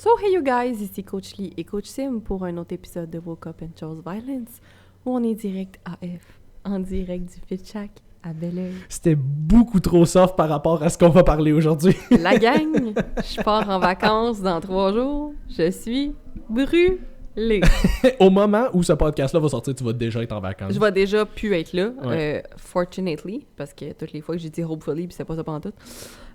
So hey you guys, ici Coach Lee et Coach Sim pour un autre épisode de Woke Up and Chose Violence où on est direct AF, en direct du Fitchac à Belleuil. C'était beaucoup trop soft par rapport à ce qu'on va parler aujourd'hui. La gang, je pars en vacances dans 3 jours, je suis brûlée. Au moment où ce podcast-là va sortir, tu vas déjà être en vacances. Je vais déjà plus être là, Ouais. fortunately, parce que toutes les fois que j'ai dit hopefully, puis c'est pas ça pantoute.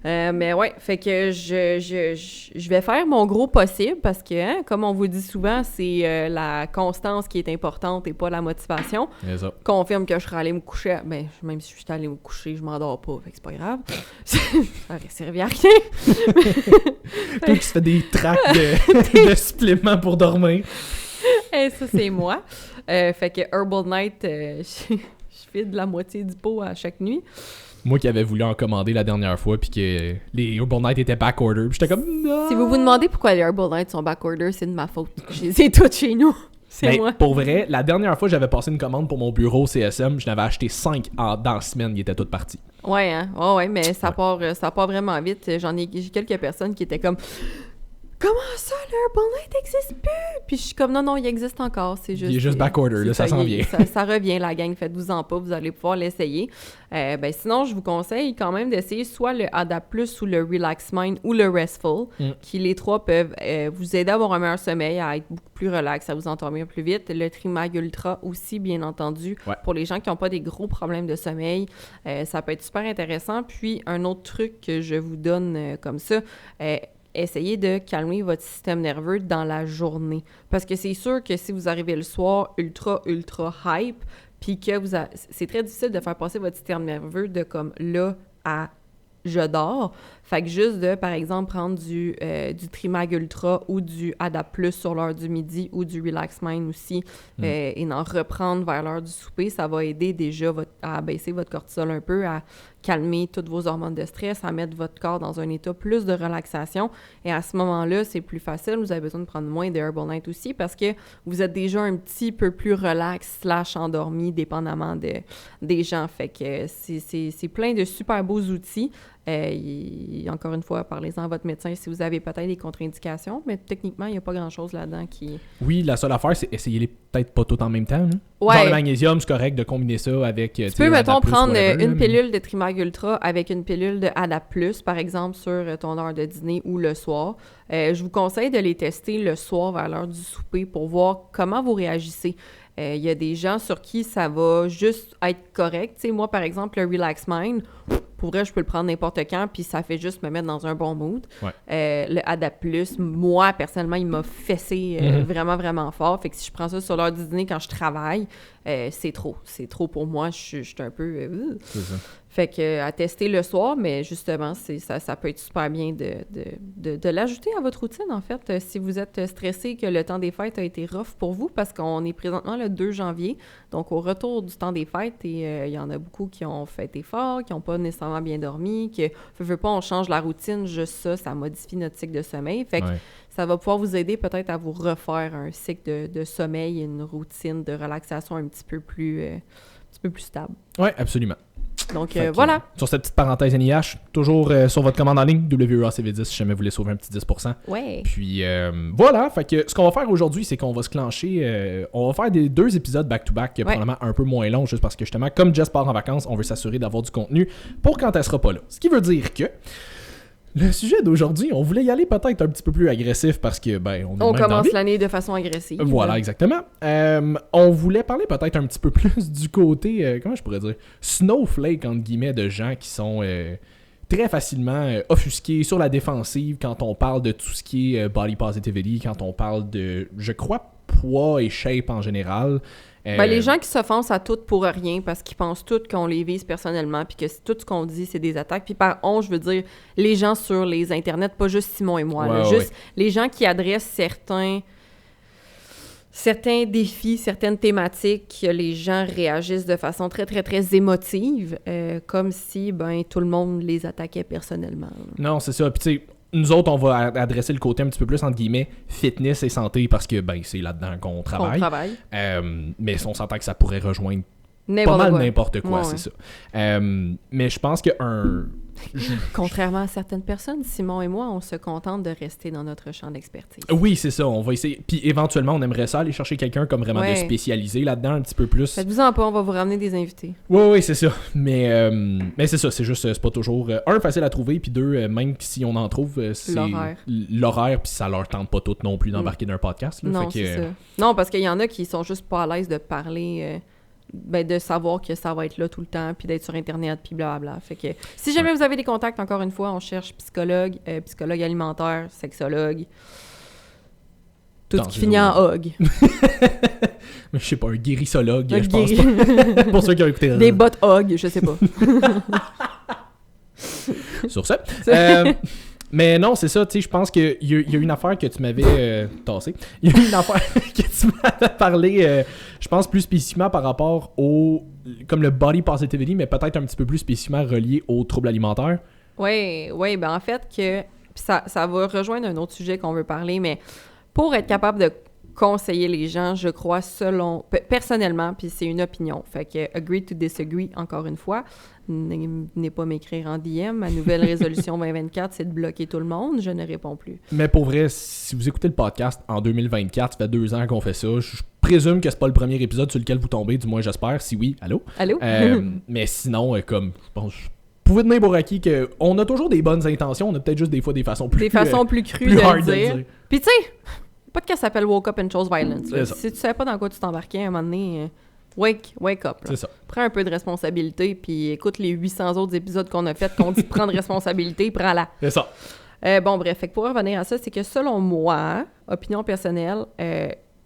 Mais ouais, fait que je vais faire mon gros possible parce que, hein, comme on vous dit souvent, c'est la constance qui est importante et pas la motivation. C'est ça. Confirme que je serais allée me coucher. Ben, même si je suis allée me coucher, je m'endors pas, fait que c'est pas grave. Ça aurait servi à rien. Toi qui se fait des tracts de suppléments pour dormir. Et ça, c'est moi. Fait que Herbal Night, je file la moitié du pot à chaque nuit. Moi qui avais voulu en commander la dernière fois, puis que les Herbal Night étaient backorder, puis j'étais comme non! Si vous vous demandez pourquoi les Herbal Night sont backorder, c'est de ma faute. Je les ai toutes chez nous. C'est Ben, moi. pour vrai, la dernière fois j'avais passé une commande pour mon bureau CSM, je n'avais acheté 5 dans la semaine, ils étaient toutes partis. Ouais, hein? Ouais, mais ça part vraiment vite. J'ai quelques personnes qui étaient comme... Comment ça, le Herbal Night n'existe plus? Puis je suis comme, non, il existe encore. Il est juste backorder, là, ça s'en vient. Ça revient, la gang. Faites-vous-en pas, vous allez pouvoir l'essayer. Sinon, je vous conseille quand même d'essayer soit le ADA+, ou le Relax Mind, ou le Restful, qui les trois peuvent vous aider à avoir un meilleur sommeil, à être beaucoup plus relax, à vous endormir plus vite. Le Trimag Ultra aussi, bien entendu, pour les gens qui n'ont pas des gros problèmes de sommeil. Ça peut être super intéressant. Puis, un autre truc que je vous donne comme ça... essayez de calmer votre système nerveux dans la journée. Parce que c'est sûr que si vous arrivez le soir ultra hype, puis que c'est très difficile de faire passer votre système nerveux de comme là à je dors. Fait que juste de, par exemple, prendre du Trimag Ultra ou du ADA+, sur l'heure du midi ou du Relax Mind aussi, et d'en reprendre vers l'heure du souper, ça va aider déjà à baisser votre cortisol un peu, à calmer toutes vos hormones de stress, à mettre votre corps dans un état plus de relaxation. Et à ce moment-là, c'est plus facile. Vous avez besoin de prendre moins de Herbal Night aussi parce que vous êtes déjà un petit peu plus relax / endormi, dépendamment des gens. Fait que c'est plein de super beaux outils. Encore une fois, parlez-en à votre médecin si vous avez peut-être des contre-indications, mais techniquement, il n'y a pas grand-chose là-dedans qui... Oui, la seule affaire, c'est essayer-les peut-être pas toutes en même temps. Hein? Ouais. Genre le magnésium, c'est correct de combiner ça avec... Tu peux, mettons, ADA+, prendre whatever, une pilule de Trimag Ultra avec une pilule de ADA+, par exemple, sur ton heure de dîner ou le soir. Je vous conseille de les tester le soir vers l'heure du souper pour voir comment vous réagissez. Il y a des gens sur qui ça va juste être correct. Tu sais, moi, par exemple, le Relax Mind, pour vrai, je peux le prendre n'importe quand, puis ça fait juste me mettre dans un bon mood. Ouais. Le ADA+, moi, personnellement, il m'a fessé vraiment, vraiment fort. Fait que si je prends ça sur l'heure du dîner quand je travaille, c'est trop. C'est trop pour moi. Je suis un peu... C'est ça. Fait que à tester le soir, mais justement, ça peut être super bien de l'ajouter à votre routine, en fait, si vous êtes stressé que le temps des fêtes a été rough pour vous, parce qu'on est présentement le 2 janvier, donc au retour du temps des fêtes, et il y en a beaucoup qui ont fêté fort, qui n'ont pas nécessairement bien dormi, que veut pas, on change la routine, juste ça modifie notre cycle de sommeil. Fait que ça va pouvoir vous aider peut-être à vous refaire un cycle de sommeil, une routine de relaxation un petit peu plus stable. Oui, absolument. Donc voilà. Sur cette petite parenthèse NIH, toujours sur votre commande en ligne, WEACV10 si jamais vous voulez sauver un petit 10%. Ouais. Puis voilà, fait que ce qu'on va faire aujourd'hui, c'est qu'on va se clencher, on va faire 2 épisodes back-to-back, probablement un peu moins longs, juste parce que justement, comme Jess part en vacances, on veut s'assurer d'avoir du contenu pour quand elle sera pas là. Ce qui veut dire que le sujet d'aujourd'hui, on voulait y aller peut-être un petit peu plus agressif parce que, on commence l'année de façon agressive. Voilà, exactement. On voulait parler peut-être un petit peu plus du côté, comment je pourrais dire, snowflake, entre guillemets, de gens qui sont très facilement offusqués sur la défensive quand on parle de tout ce qui est body positivity, quand on parle de, je crois, poids et shape en général. Les gens qui s'offensent à tout pour rien parce qu'ils pensent tout qu'on les vise personnellement puis que tout ce qu'on dit, c'est des attaques. Puis par on, je veux dire les gens sur les internets, pas juste Simon et moi. Juste les gens qui adressent certains défis, certaines thématiques, que les gens réagissent de façon très, très, très émotive, comme si tout le monde les attaquait personnellement. Non, c'est ça. Puis tu sais, nous autres, on va adresser le côté un petit peu plus, entre guillemets, fitness et santé, parce que c'est là-dedans qu'on travaille. Mais on s'entend que ça pourrait rejoindre pas mal n'importe quoi, c'est ça. Mais je pense qu'un Contrairement à certaines personnes, Simon et moi, on se contente de rester dans notre champ d'expertise. Oui, c'est ça, on va essayer. Puis éventuellement, on aimerait ça aller chercher quelqu'un comme vraiment de spécialisé là-dedans, un petit peu plus. Faites-vous-en pas, on va vous ramener des invités. Oui, c'est ça. Mais c'est ça, c'est juste, c'est pas toujours, facile à trouver, puis deux, même si on en trouve, c'est l'horaire, puis ça leur tente pas toutes non plus d'embarquer dans un podcast. Là, non, fait que, c'est ça. Non, parce qu'il y en a qui sont juste pas à l'aise de parler... de savoir que ça va être là tout le temps, puis d'être sur Internet, puis blablabla. Fait que si jamais vous avez des contacts, encore une fois, on cherche psychologue, psychologue alimentaire, sexologue, tout ce qui finit en hog. Je sais pas, un guérissologue, je pense pas. Pour ceux qui ont écouté. Des bottes hog, je sais pas. Sur ça. Mais non, c'est ça, tu sais, je pense qu'il y a une affaire que tu m'avais tassée. Il y a une affaire que tu m'avais parlé, je pense plus spécifiquement par rapport au, comme le body positivity, mais peut-être un petit peu plus spécifiquement relié aux troubles alimentaires. Oui, ben en fait que, ça va rejoindre un autre sujet qu'on veut parler, mais pour être capable de conseiller les gens, je crois, personnellement, puis c'est une opinion. Fait que agree to disagree, encore une fois. N'est pas m'écrire en DM. Ma nouvelle résolution 2024, c'est de bloquer tout le monde. Je ne réponds plus. Mais pour vrai, si vous écoutez le podcast en 2024, ça fait 2 ans qu'on fait ça. Je présume que c'est pas le premier épisode sur lequel vous tombez, du moins j'espère. Si oui, allô? Allô? Mais sinon, comme, je pense... Vous pouvez tenir pour acquis qu'on a toujours des bonnes intentions, on a peut-être juste des fois des façons plus... Des façons plus crues plus de hard le dire. De dire. Puis tu sais, le podcast s'appelle Woke Up and Chose Violence. Si tu savais pas dans quoi tu t'embarquais, à un moment donné, wake up. Là. C'est ça. Prends un peu de responsabilité, puis écoute les 800 autres épisodes qu'on a fait qu'on dit prendre responsabilité, prends-la. C'est ça. Bon, bref, fait que pour revenir à ça, c'est que selon moi, opinion personnelle,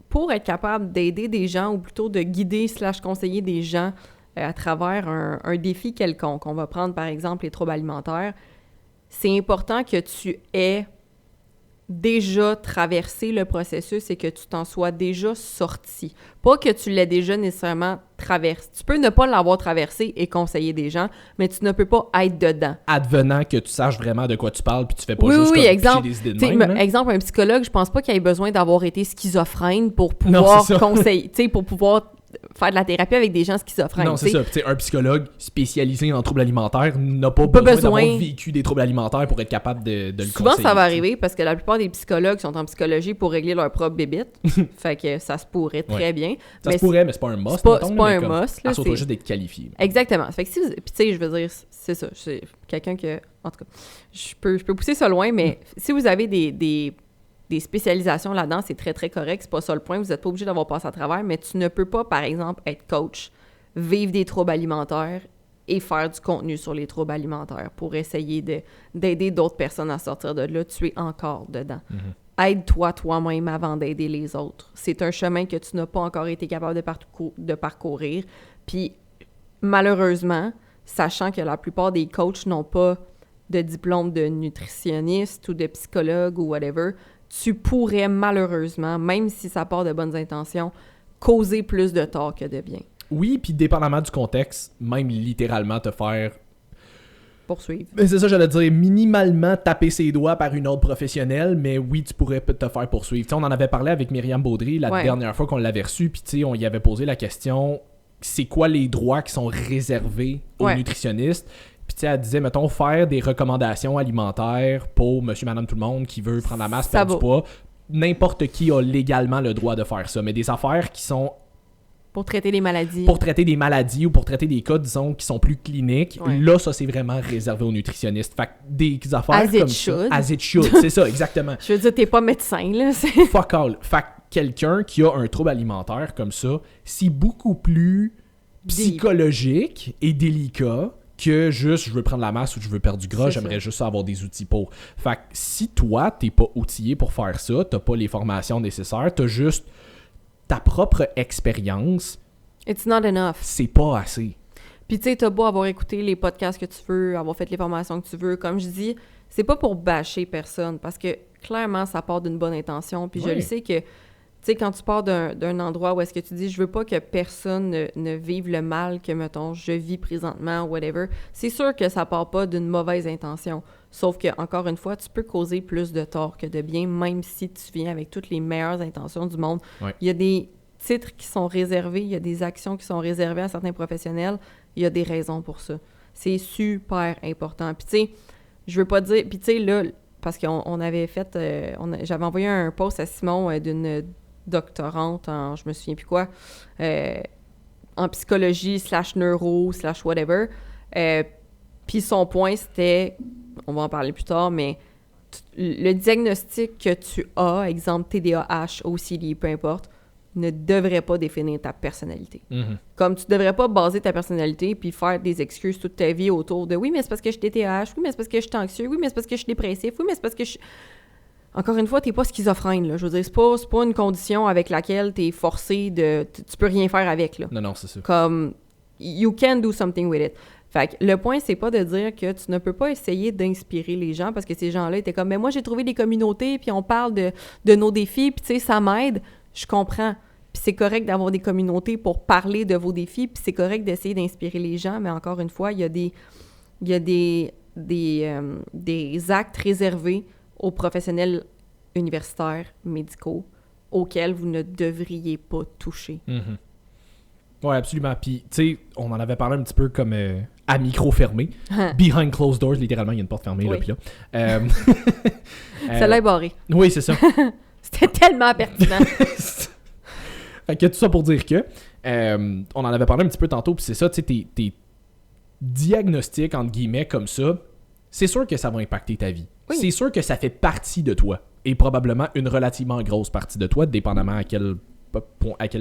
pour être capable d'aider des gens, ou plutôt de guider / conseiller des gens à travers un défi quelconque, on va prendre par exemple les troubles alimentaires, c'est important que tu aies déjà traversé le processus et que tu t'en sois déjà sorti. Pas que tu l'aies déjà nécessairement traversé. Tu peux ne pas l'avoir traversé et conseiller des gens, mais tu ne peux pas être dedans. Advenant que tu saches vraiment de quoi tu parles puis tu fais pas juste comme exemple, des idées de même. Exemple, un psychologue, je pense pas qu'il ait besoin d'avoir été schizophrène pour pouvoir conseiller, pour pouvoir faire de la thérapie avec des gens schizophrènes. Non, c'est ça. T'sais, un psychologue spécialisé en troubles alimentaires n'a pas besoin d'avoir vécu des troubles alimentaires pour être capable de le conseiller. Souvent, ça va arriver parce que la plupart des psychologues sont en psychologie pour régler leur propre bébite. Fait que ça se pourrait très bien. Ça se pourrait, mais c'est pas un must. C'est pas un must. Ça doit juste d'être qualifié. Exactement. Fait que si vous... Puis tu sais, je veux dire, c'est ça. C'est quelqu'un que... En tout cas, je peux pousser ça loin, mais si vous avez des spécialisations là-dedans, c'est très, très correct. C'est pas ça le point. Vous n'êtes pas obligé d'avoir passé à travers, mais tu ne peux pas, par exemple, être coach, vivre des troubles alimentaires et faire du contenu sur les troubles alimentaires pour essayer d'aider d'autres personnes à sortir de là. Tu es encore dedans. Aide-toi toi-même avant d'aider les autres. C'est un chemin que tu n'as pas encore été capable de parcourir. Puis, malheureusement, sachant que la plupart des coachs n'ont pas de diplôme de nutritionniste ou de psychologue ou whatever, tu pourrais malheureusement, même si ça part de bonnes intentions, causer plus de tort que de bien. Oui, puis dépendamment du contexte, même littéralement te faire... poursuivre. Mais c'est ça, j'allais dire, minimalement taper ses doigts par une autre professionnelle, mais oui, tu pourrais te faire poursuivre. T'sais, on en avait parlé avec Myriam Baudry la dernière fois qu'on l'avait reçue, puis on y avait posé la question, c'est quoi les droits qui sont réservés aux nutritionnistes? Puis tu sais, elle disait, mettons, faire des recommandations alimentaires pour monsieur, madame, tout le monde qui veut prendre la masse, perdre du poids. N'importe qui a légalement le droit de faire ça. Mais des affaires qui sont... pour traiter les maladies. Pour traiter des maladies ou pour traiter des cas, disons, qui sont plus cliniques. Là, ça, c'est vraiment réservé aux nutritionnistes. Fait que des affaires comme ça... As it should. C'est ça, exactement. Je veux dire, t'es pas médecin, là. Fuck all. Fait que quelqu'un qui a un trouble alimentaire comme ça, c'est beaucoup plus psychologique et délicat que juste je veux prendre la masse ou je veux perdre du gras, j'aimerais juste avoir des outils pour. Fait que si toi, t'es pas outillé pour faire ça, t'as pas les formations nécessaires, t'as juste ta propre expérience. It's not enough. C'est pas assez. Puis tu sais, t'as beau avoir écouté les podcasts que tu veux, avoir fait les formations que tu veux, comme je dis, c'est pas pour bâcher personne, parce que clairement, ça part d'une bonne intention. Puis je le sais que tu sais, quand tu pars d'un endroit où est-ce que tu dis « je veux pas que personne ne vive le mal que, mettons, je vis présentement » ou whatever, c'est sûr que ça part pas d'une mauvaise intention. Sauf que, encore une fois, tu peux causer plus de tort que de bien, même si tu viens avec toutes les meilleures intentions du monde. Il y a des titres qui sont réservés, il y a des actions qui sont réservées à certains professionnels, il y a des raisons pour ça. C'est super important. Puis tu sais, je veux pas dire... Puis tu sais, là, parce qu'on avait fait... j'avais envoyé un post à Simon d'une doctorante en... Je me souviens plus quoi. En psychologie / neuro / whatever. Puis son point, c'était... On va en parler plus tard, mais... Le diagnostic que tu as, exemple TDAH, OCD, peu importe, ne devrait pas définir ta personnalité. Mm-hmm. Comme tu devrais pas baser ta personnalité puis faire des excuses toute ta vie autour de « Oui, mais c'est parce que je suis TDAH. Oui, mais c'est parce que je suis anxieux. Oui, mais c'est parce que je suis dépressif. Oui, mais c'est parce que je suis... » Encore une fois, t'es pas schizophrène, là. Je veux dire, c'est pas une condition avec laquelle t'es forcé de... Tu peux rien faire avec, là. Non, c'est ça. Comme « You can do something with it ». Fait que le point, c'est pas de dire que tu ne peux pas essayer d'inspirer les gens parce que ces gens-là étaient comme « Mais moi, j'ai trouvé des communautés, puis on parle de nos défis, puis tu sais, ça m'aide. » Je comprends. Puis c'est correct d'avoir des communautés pour parler de vos défis, puis c'est correct d'essayer d'inspirer les gens, mais encore une fois, il y a des actes réservés aux professionnels universitaires, médicaux, auxquels vous ne devriez pas toucher. Mm-hmm. Oui, absolument. Puis, tu sais, on en avait parlé un petit peu comme à micro fermé. Behind closed doors, littéralement, il y a une porte fermée, oui. là, puis là. Celle-là est barrée. Oui, c'est ça. C'était tellement pertinent. Fait que tout ça pour dire que, on en avait parlé un petit peu tantôt, puis c'est ça, tu sais, tes diagnostics, entre guillemets, comme ça, c'est sûr que ça va impacter ta vie. Oui. C'est sûr que ça fait partie de toi, et probablement une relativement grosse partie de toi, dépendamment à quel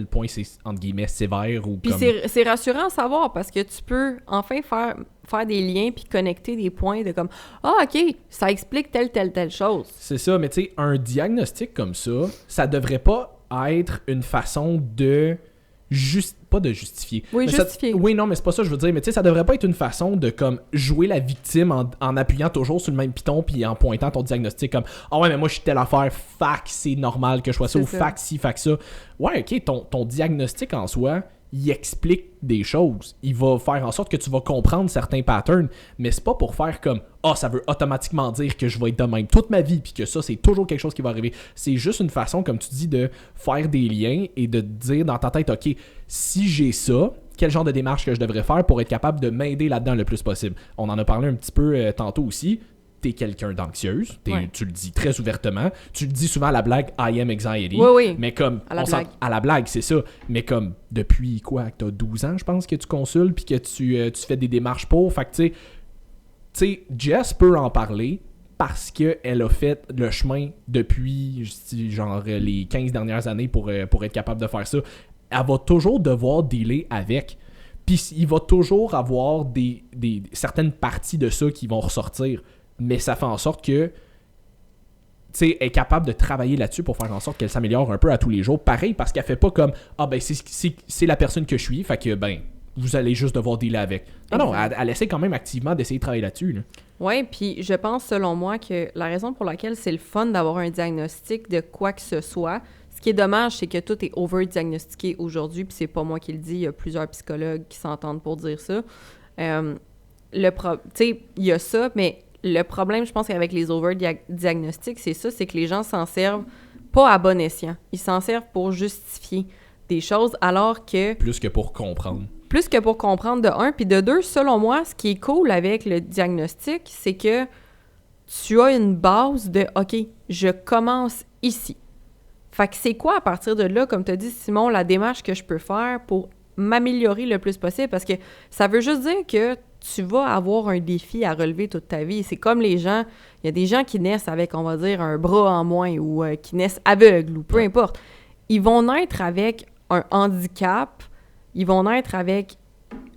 point c'est, entre guillemets, sévère ou puis comme... c'est rassurant à savoir parce que tu peux enfin faire des liens puis connecter des points de comme « Ah, OK, ça explique telle chose. » C'est ça, mais tu sais, un diagnostic comme ça devrait pas être une façon de... pas de justifier. Oui, justifier. Oui, non, mais c'est pas ça que je veux dire. Mais tu sais, ça devrait pas être une façon de comme jouer la victime en appuyant toujours sur le même piton puis en pointant ton diagnostic comme « Ah ouais, mais moi, je suis telle affaire, fac, c'est normal que je sois ça, ou fac, ci, fac, ça. » Ouais, OK, ton diagnostic en soi, il explique des choses. Il va faire en sorte que tu vas comprendre certains patterns, mais c'est pas pour faire comme « Ah, ça veut automatiquement dire que je vais être de même toute ma vie puis que ça, c'est toujours quelque chose qui va arriver. » C'est juste une façon, comme tu dis, de faire des liens et de dire dans ta tête « OK, si j'ai ça, quel genre de démarche que je devrais faire pour être capable de m'aider là-dedans le plus possible? » On en a parlé un petit peu tantôt aussi. T'es quelqu'un d'anxieuse, ouais. Tu le dis très ouvertement, tu le dis souvent à la blague « I am anxiety », oui. mais comme, à la blague, c'est ça, mais comme, depuis quoi, que t'as 12 ans, je pense, que tu consultes, puis que tu fais des démarches pour, fait que tu sais, Jess peut en parler, parce qu'elle a fait le chemin depuis, genre, les 15 dernières années pour être capable de faire ça. Elle va toujours devoir dealer avec, puis il va toujours avoir certaines parties de ça qui vont ressortir. Mais ça fait en sorte que, tu sais, elle est capable de travailler là-dessus pour faire en sorte qu'elle s'améliore un peu à tous les jours. Pareil, parce qu'elle fait pas comme « Ah, ben, c'est la personne que je suis, fait que, ben, vous allez juste devoir dealer avec. » Non, elle essaie quand même activement d'essayer de travailler là-dessus. Là. Oui, puis je pense, selon moi, que la raison pour laquelle c'est le fun d'avoir un diagnostic de quoi que ce soit, ce qui est dommage, c'est que tout est over-diagnostiqué aujourd'hui, puis c'est pas moi qui le dis, il y a plusieurs psychologues qui s'entendent pour dire ça. Tu sais, il y a ça, mais... Le problème, je pense, qu'avec les over-diagnostics, c'est ça, c'est que les gens s'en servent pas à bon escient. Ils s'en servent pour justifier des choses, alors que... Plus que pour comprendre. Plus que pour comprendre, de un. Puis de deux, selon moi, ce qui est cool avec le diagnostic, c'est que tu as une base de « OK, je commence ici ». Fait que c'est quoi, à partir de là, comme tu as dit, Simon, la démarche que je peux faire pour m'améliorer le plus possible? Parce que ça veut juste dire que tu vas avoir un défi à relever toute ta vie. C'est comme les gens, il y a des gens qui naissent avec, on va dire, un bras en moins ou qui naissent aveugles ou peu importe. Ils vont naître avec un handicap, ils vont naître avec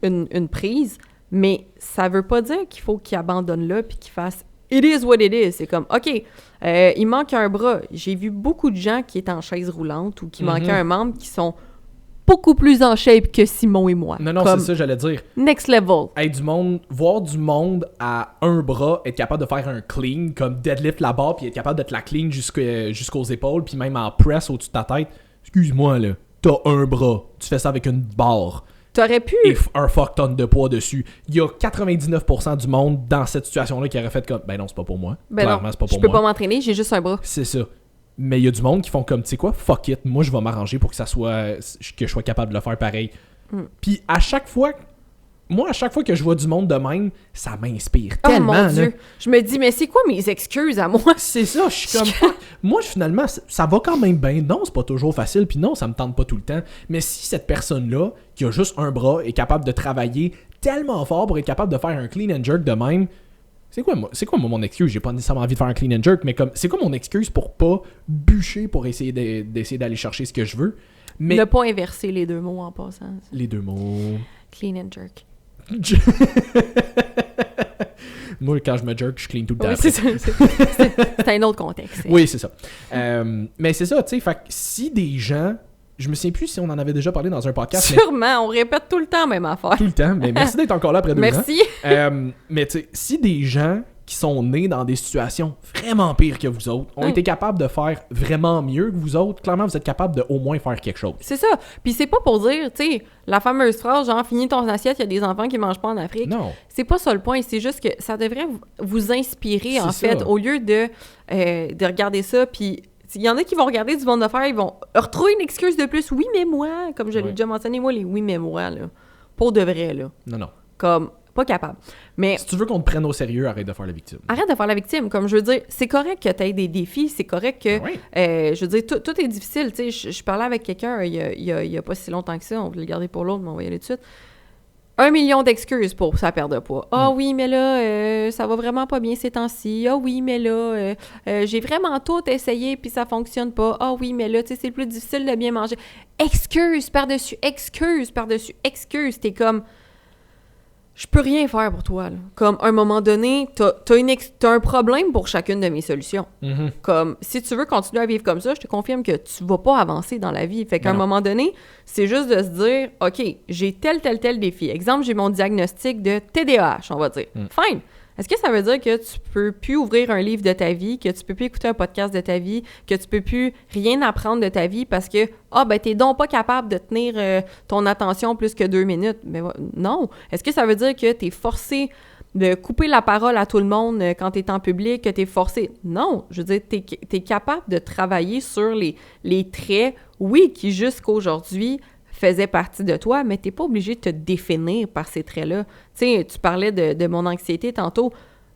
une prise, mais ça veut pas dire qu'il faut qu'ils abandonnent là puis qu'ils fassent « It is what it is ». C'est comme « OK, il manque un bras ». J'ai vu beaucoup de gens qui étaient en chaise roulante ou qui manquaient un membre qui sont beaucoup plus en shape que Simon et moi. Non, c'est ça, j'allais dire. Next level. Hey, voir du monde à un bras, être capable de faire un clean, comme deadlift la barre, puis être capable de te la clean jusqu'aux épaules, puis même en press au-dessus de ta tête. Excuse-moi, là, t'as un bras, tu fais ça avec une barre. T'aurais pu... Et un fuck tonne de poids dessus. Il y a 99% du monde dans cette situation-là qui aurait fait comme, ben non, c'est pas pour moi. Ben clairement, non, c'est pas pour moi. Je peux pas m'entraîner, j'ai juste un bras. C'est ça. Mais il y a du monde qui font comme, tu sais quoi, fuck it, moi je vais m'arranger pour que je sois capable de le faire pareil. Puis à chaque fois moi, à chaque fois que je vois du monde de même, ça m'inspire tellement. Oh mon Dieu! Là. Je me dis, mais c'est quoi mes excuses à moi? C'est ça, je suis comme... Moi, finalement, ça va quand même bien. Non, c'est pas toujours facile, puis non, ça me tente pas tout le temps. Mais si cette personne-là, qui a juste un bras, est capable de travailler tellement fort pour être capable de faire un clean and jerk de même... C'est quoi mon excuse? J'ai pas nécessairement envie de faire un clean and jerk, mais comme c'est quoi mon excuse pour pas bûcher pour essayer d'essayer d'aller chercher ce que je veux? Mais... Ne pas inverser les deux mots en passant. Les deux mots... Clean and jerk. Moi, quand je me jerk, je clean tout le temps. Oui, c'est un autre contexte. Oui, c'est ça. Mais c'est ça, tu sais, fait que si des gens... Je me souviens plus si on en avait déjà parlé dans un podcast. Sûrement, on répète tout le temps la même affaire. Tout le temps, mais merci d'être encore là après 2 ans. Merci. Mais tu sais, si des gens qui sont nés dans des situations vraiment pires que vous autres ont été capables de faire vraiment mieux que vous autres, clairement, vous êtes capables de au moins faire quelque chose. C'est ça. Puis c'est pas pour dire, tu sais, la fameuse phrase, genre, finis ton assiette, il y a des enfants qui mangent pas en Afrique. Non. C'est pas ça le point. C'est juste que ça devrait vous inspirer, en C'est fait, ça. au lieu de regarder ça, puis... Il y en a qui vont regarder du monde d'affaires, ils vont retrouver une excuse de plus. Oui, mais moi, comme je l'ai déjà mentionné, moi, les oui, mais moi, là, pour de vrai, là. Non. Comme, pas capable. Mais Si tu veux qu'on te prenne au sérieux, arrête de faire la victime. arrête de faire la victime. Comme je veux dire, c'est correct que tu aies des défis, c'est correct que... Oui. je veux dire, tout est difficile. Tu sais, je parlais avec quelqu'un il y a pas si longtemps que ça, on va le garder pour l'autre, mais on va y aller tout de suite. 1 million d'excuses pour sa perte de poids. Ah oui, mais là, ça va vraiment pas bien ces temps-ci. Ah oui, mais là, j'ai vraiment tout essayé puis ça fonctionne pas. Ah oui, mais là, tu sais, c'est plus difficile de bien manger. Excuse par-dessus, excuse par-dessus, excuse. T'es comme... Je peux rien faire pour toi, là. Comme, à un moment donné, t'as un problème pour chacune de mes solutions. Mm-hmm. Comme, si tu veux continuer à vivre comme ça, je te confirme que tu vas pas avancer dans la vie. Fait qu'à un moment donné, c'est juste de se dire, OK, j'ai tel défi. Exemple, j'ai mon diagnostic de TDAH, on va dire. Fine. Est-ce que ça veut dire que tu peux plus ouvrir un livre de ta vie, que tu peux plus écouter un podcast de ta vie, que tu peux plus rien apprendre de ta vie parce que, t'es donc pas capable de tenir ton attention plus que 2 minutes? Mais non. Est-ce que ça veut dire que t'es forcé de couper la parole à tout le monde quand t'es en public, que t'es forcé? Non. Je veux dire, t'es capable de travailler sur les traits, oui, qui jusqu'aujourd'hui faisait partie de toi, mais t'es pas obligé de te définir par ces traits-là. Tu sais, tu parlais de mon anxiété tantôt.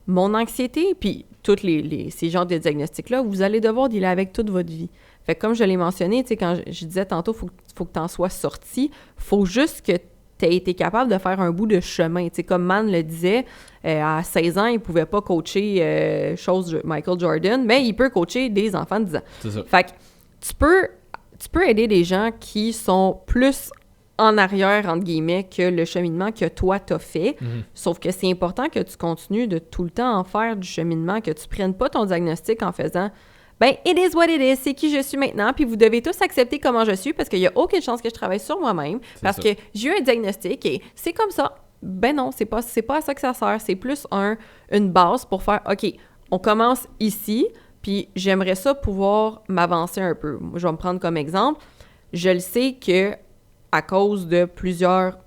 Mon anxiété, puis tous ces genres de diagnostics-là, vous allez devoir dealer avec toute votre vie. Fait que comme je l'ai mentionné, tu sais, quand je disais tantôt, faut que t'en sois sorti, faut juste que t'aies été capable de faire un bout de chemin. Tu sais, comme Man le disait, à 16 ans, il pouvait pas coacher Michael Jordan, mais il peut coacher des enfants de 10 ans. C'est ça. Fait que tu peux aider des gens qui sont plus en arrière, entre guillemets, que le cheminement que toi, t'as fait. Sauf que c'est important que tu continues de tout le temps en faire du cheminement, que tu prennes pas ton diagnostic en faisant « Ben, it is what it is, c'est qui je suis maintenant, puis vous devez tous accepter comment je suis parce qu'il y a aucune chance que je travaille sur moi-même parce que j'ai eu un diagnostic et c'est comme ça. » Ben non, c'est pas à ça que ça sert. C'est plus une base pour faire « OK, on commence ici, puis j'aimerais ça pouvoir m'avancer un peu. » Moi, je vais me prendre comme exemple. Je le sais que à cause de plusieurs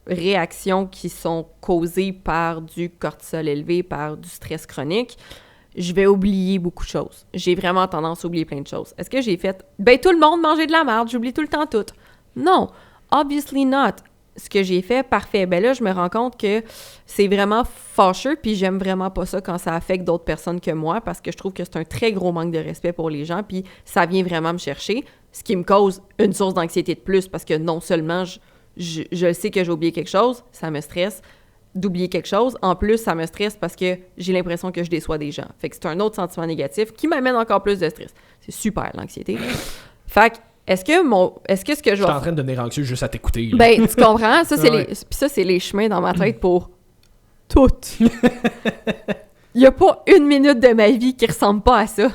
réactions qui sont causées par du cortisol élevé, par du stress chronique, je vais oublier beaucoup de choses. J'ai vraiment tendance à oublier plein de choses. Est-ce que j'ai fait « Ben, tout le monde mangeait de la merde, j'oublie tout le temps tout. » Non, obviously not. Ce que j'ai fait, parfait. Ben là, je me rends compte que c'est vraiment fâcheux, puis j'aime vraiment pas ça quand ça affecte d'autres personnes que moi, parce que je trouve que c'est un très gros manque de respect pour les gens, puis ça vient vraiment me chercher, ce qui me cause une source d'anxiété de plus, parce que non seulement je sais que j'ai oublié quelque chose, ça me stresse d'oublier quelque chose, en plus, ça me stresse parce que j'ai l'impression que je déçois des gens. Fait que c'est un autre sentiment négatif qui m'amène encore plus de stress. C'est super, l'anxiété. Fait que est-ce que ce que je vais... Je suis en train de devenir anxieux juste à t'écouter. Là. Ben, tu comprends? Ça, c'est Ouais. ça, c'est les chemins dans ma tête pour toutes. Il n'y a pas une minute de ma vie qui ressemble pas à ça.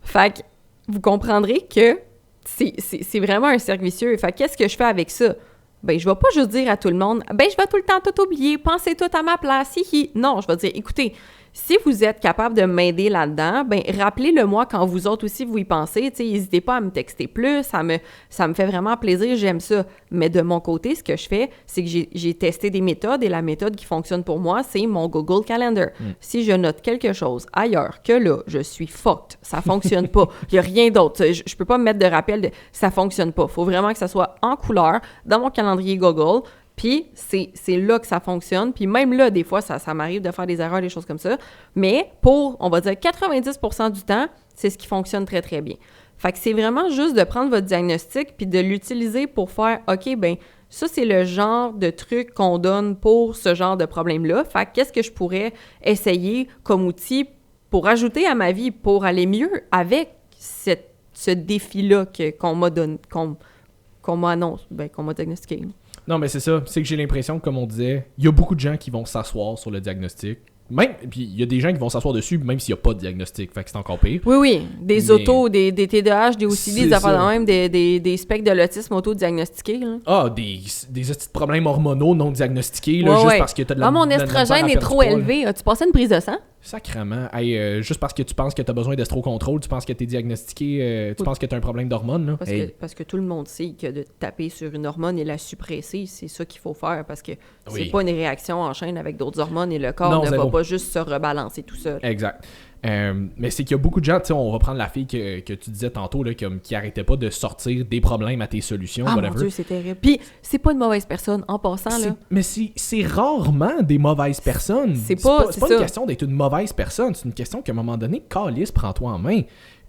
Fait que vous comprendrez que c'est vraiment un cercle vicieux. Fait que qu'est-ce que je fais avec ça? Ben, je vais pas juste dire à tout le monde, ben, je vais tout le temps tout oublier, pensez tout à ma place, hihi. Non, je vais dire, écoutez, si vous êtes capable de m'aider là-dedans, ben, rappelez-le moi quand vous autres aussi vous y pensez, tu sais, n'hésitez pas à me texter plus, ça me fait vraiment plaisir, j'aime ça. Mais de mon côté, ce que je fais, c'est que j'ai testé des méthodes et la méthode qui fonctionne pour moi, c'est mon Google Calendar. Si je note quelque chose ailleurs que là, je suis fucked, ça fonctionne pas, il y a rien d'autre, je peux pas me mettre de rappel, ça fonctionne pas. Faut vraiment que ça soit en couleur dans mon calendrier Google. Puis c'est là que ça fonctionne. Puis même là, des fois, ça m'arrive de faire des erreurs, des choses comme ça. Mais pour, on va dire, 90% du temps, c'est ce qui fonctionne très, très bien. Fait que c'est vraiment juste de prendre votre diagnostic puis de l'utiliser pour faire, OK, ben ça, c'est le genre de truc qu'on donne pour ce genre de problème-là. Fait que qu'est-ce que je pourrais essayer comme outil pour ajouter à ma vie, pour aller mieux avec ce défi-là qu'on m'a donné, qu'on m'a annoncé, qu'on m'a diagnostiqué. Non, mais c'est ça. C'est que j'ai l'impression que, comme on disait, il y a beaucoup de gens qui vont s'asseoir sur le diagnostic. Même, puis il y a des gens qui vont s'asseoir dessus, même s'il n'y a pas de diagnostic. Fait que c'est encore pire. Oui. Des autos, des TDAH, des OCD, des affaires de même, des specs de l'autisme auto-diagnostiqués. Là. Ah, des problèmes hormonaux non diagnostiqués, là, juste parce que tu as de la mon estrogène est trop élevé. As-tu passé une prise de sang? Sacrément. Hey, juste parce que tu penses que tu as besoin d'estro-contrôle, tu penses que tu es diagnostiqué, tu penses que tu as un problème d'hormones. Là. Parce que tout le monde sait que de taper sur une hormone et la suppresser, c'est ça qu'il faut faire parce que c'est pas une réaction en chaîne avec d'autres hormones et le corps ne va pas juste se rebalancer tout seul. Exact. Mais c'est qu'il y a beaucoup de gens, tu sais, on va prendre la fille que tu disais tantôt, là, qui arrêtait pas de sortir des problèmes à tes solutions, whatever. Mon Dieu, c'est terrible. Puis, c'est pas une mauvaise personne, en passant, là. Mais c'est rarement des mauvaises personnes. C'est pas une question d'être une mauvaise personne, c'est une question qu'à un moment donné, calisse, prends-toi en main.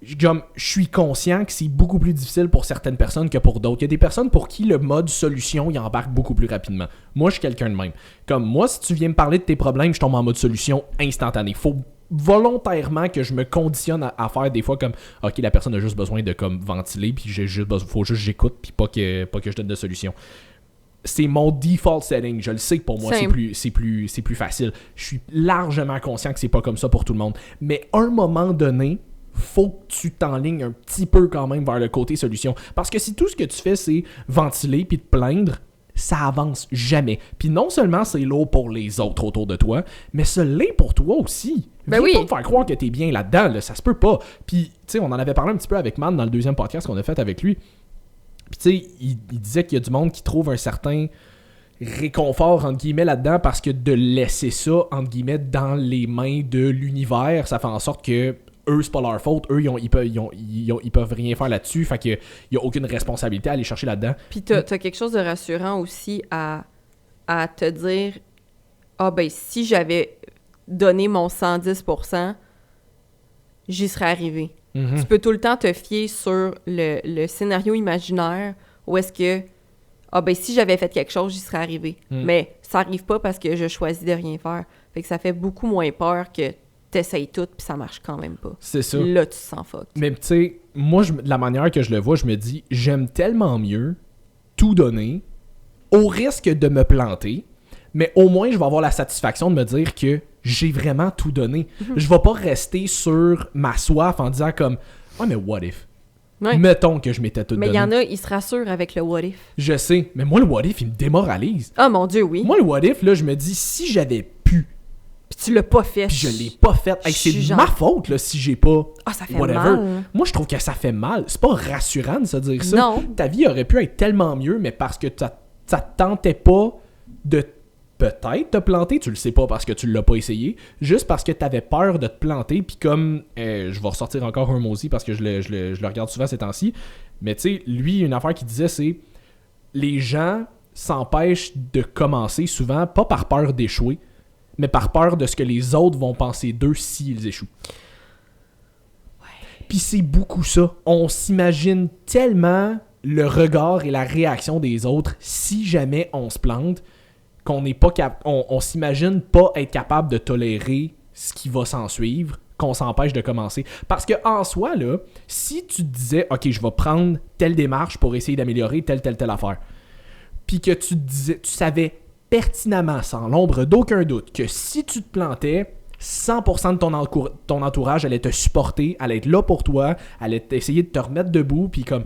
Je suis conscient que c'est beaucoup plus difficile pour certaines personnes que pour d'autres. Il y a des personnes pour qui le mode solution, il embarque beaucoup plus rapidement. Moi, je suis quelqu'un de même. Comme moi, si tu viens me parler de tes problèmes, je tombe en mode solution instantané. Faut volontairement que je me conditionne à faire des fois comme OK, la personne a juste besoin de comme ventiler, puis faut juste que j'écoute, puis pas que je donne de solution. C'est mon default setting. Je le sais que pour moi, c'est plus facile. Je suis largement conscient que c'est pas comme ça pour tout le monde. Mais à un moment donné, faut que tu t'enlignes un petit peu quand même vers le côté solution. Parce que si tout ce que tu fais, c'est ventiler puis te plaindre, ça avance jamais. Puis non seulement c'est lourd pour les autres autour de toi, mais ça l'est pour toi aussi. Viens pas me faire croire que t'es bien là-dedans, là, ça se peut pas. Puis, tu sais, on en avait parlé un petit peu avec Man dans le deuxième podcast qu'on a fait avec lui. Puis, tu sais, il disait qu'il y a du monde qui trouve un certain réconfort, entre guillemets, là-dedans, parce que de laisser ça, entre guillemets, dans les mains de l'univers, ça fait en sorte que eux, c'est pas leur faute. Eux, ils peuvent rien faire là-dessus. Fait qu'il y a aucune responsabilité à aller chercher là-dedans. Puis t'as quelque chose de rassurant aussi à te dire si j'avais donné mon 110%, j'y serais arrivé. Mm-hmm. Tu peux tout le temps te fier sur le scénario imaginaire où est-ce que si j'avais fait quelque chose, j'y serais arrivé. Mais ça arrive pas parce que je choisis de rien faire. Fait que ça fait beaucoup moins peur que t'essayes tout, puis ça marche quand même pas. C'est ça. Là, tu te sens fuck. Mais tu sais, moi, de la manière que je le vois, je me dis, j'aime tellement mieux tout donner, au risque de me planter, mais au moins, je vais avoir la satisfaction de me dire que j'ai vraiment tout donné. Mm-hmm. Je vais pas rester sur ma soif en disant comme, mais what if? Ouais. Mettons que je m'étais tout donné. Mais il y en a, ils se rassurent avec le what if. Je sais, mais moi, le what if, il me démoralise. Ah, mon Dieu, oui. Moi, le what if, là, je me dis, si j'avais pu, puis tu l'as pas fait. Puis je l'ai pas fait. Hey, c'est ma faute là, si j'ai pas. Ça fait mal. Moi, je trouve que ça fait mal. C'est pas rassurant de se dire ça. Non. Ta vie aurait pu être tellement mieux, mais parce que ça tentait pas de peut-être te planter, tu le sais pas parce que tu l'as pas essayé, juste parce que t'avais peur de te planter. Puis comme, je vais ressortir encore un mot aussi parce que je le regarde souvent ces temps-ci, mais tu sais, lui, une affaire qu'il disait, c'est les gens s'empêchent de commencer souvent, pas par peur d'échouer, mais par peur de ce que les autres vont penser d'eux s'ils échouent. Ouais. Puis c'est beaucoup ça. On s'imagine tellement le regard et la réaction des autres si jamais on se plante qu'on n'est pas on s'imagine pas être capable de tolérer ce qui va s'en suivre, qu'on s'empêche de commencer. Parce que en soi, là, si tu te disais « OK, je vais prendre telle démarche pour essayer d'améliorer telle affaire », puis que tu savais pertinemment, sans l'ombre d'aucun doute, que si tu te plantais, 100% de ton entourage allait te supporter, allait être là pour toi, allait essayer de te remettre debout, puis comme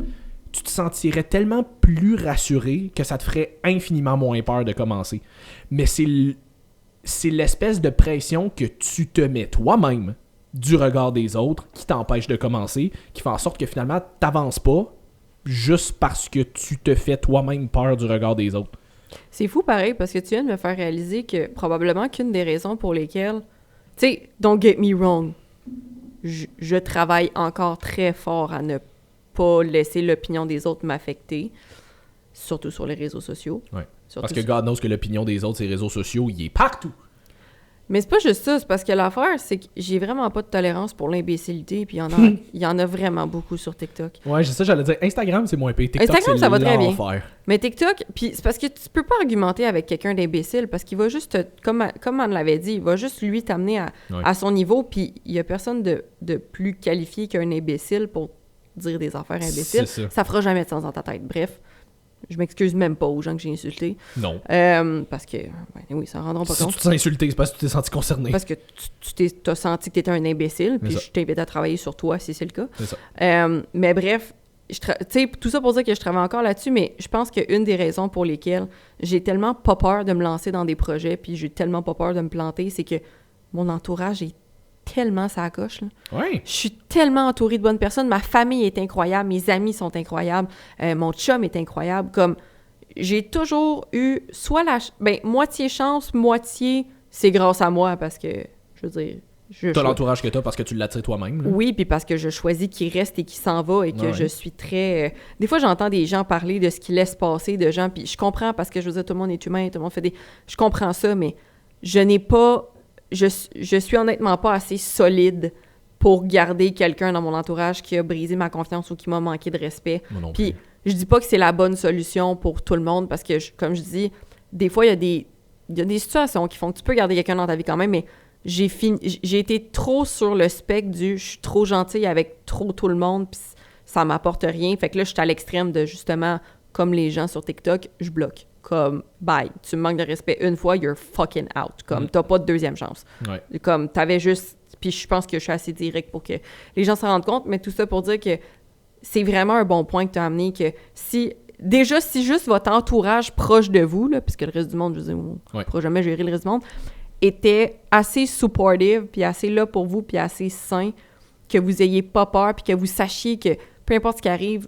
tu te sentirais tellement plus rassuré que ça te ferait infiniment moins peur de commencer. Mais c'est l'espèce de pression que tu te mets toi-même du regard des autres qui t'empêche de commencer, qui fait en sorte que finalement t'avances pas juste parce que tu te fais toi-même peur du regard des autres. C'est fou pareil, parce que tu viens de me faire réaliser que probablement qu'une des raisons pour lesquelles, tu sais, don't get me wrong, je travaille encore très fort à ne pas laisser l'opinion des autres m'affecter. surtout sur les réseaux sociaux. Ouais. Parce que God knows que l'opinion des autres, ces réseaux sociaux, il est partout. Mais c'est pas juste ça, c'est parce que l'affaire, c'est que j'ai vraiment pas de tolérance pour l'imbécilité, puis il y en a vraiment beaucoup sur TikTok. Ouais, c'est ça, j'allais dire. Instagram, c'est moins pire. TikTok, Instagram, c'est ça va très bien. l'enfer. Mais TikTok, puis c'est parce que tu peux pas argumenter avec quelqu'un d'imbécile, parce qu'il va juste, comme on l'avait dit, il va juste lui t'amener à son niveau, puis il y a personne de plus qualifié qu'un imbécile pour dire des affaires imbéciles. Ça fera jamais de sens dans ta tête. Bref. Je m'excuse même pas aux gens que j'ai insultés. Non. Parce que, oui, ça en rendront pas si compte. Si tu t'es insulté, c'est parce que tu t'es senti concerné. Parce que tu t'as senti que t'étais un imbécile, puis je t'invite à travailler sur toi si c'est le cas. C'est ça. Mais bref, tu sais, tout ça pour dire que je travaille encore là-dessus, mais je pense qu'une des raisons pour lesquelles j'ai tellement pas peur de me lancer dans des projets, puis j'ai tellement pas peur de me planter, c'est que mon entourage est tellement ça coche. Ouais. Je suis tellement entourée de bonnes personnes. Ma famille est incroyable. Mes amis sont incroyables. Mon chum est incroyable. Comme, j'ai toujours eu soit moitié chance, moitié c'est grâce à moi parce que, je veux dire... T'as l'entourage que t'as parce que tu l'attires toi-même. Là. Oui, puis parce que je choisis qui reste et qui s'en va et que je suis très... Des fois, j'entends des gens parler de ce qu'ils laissent passer, de gens, puis je comprends parce que, je veux dire, tout le monde est humain, tout le monde fait des... Je comprends ça, mais je n'ai pas... Je suis honnêtement pas assez solide pour garder quelqu'un dans mon entourage qui a brisé ma confiance ou qui m'a manqué de respect. Puis je dis pas que c'est la bonne solution pour tout le monde parce que, comme je dis, des fois, il y a des situations qui font que tu peux garder quelqu'un dans ta vie quand même, mais j'ai été trop sur le spectre du « je suis trop gentille avec trop tout le monde puis ça m'apporte rien ». Fait que là, je suis à l'extrême de justement, comme les gens sur TikTok, je bloque. Comme, bye, tu me manques de respect une fois, you're fucking out. Comme, t'as pas de deuxième chance. Ouais. Comme, t'avais juste... Puis je pense que je suis assez direct pour que les gens s'en rendent compte, mais tout ça pour dire que c'est vraiment un bon point que tu as amené, que si juste votre entourage proche de vous, là, puisque le reste du monde, je veux dire, on ne pourra jamais gérer le reste du monde, était assez supportive, puis assez là pour vous, puis assez sain, que vous ayez pas peur, puis que vous sachiez que peu importe ce qui arrive,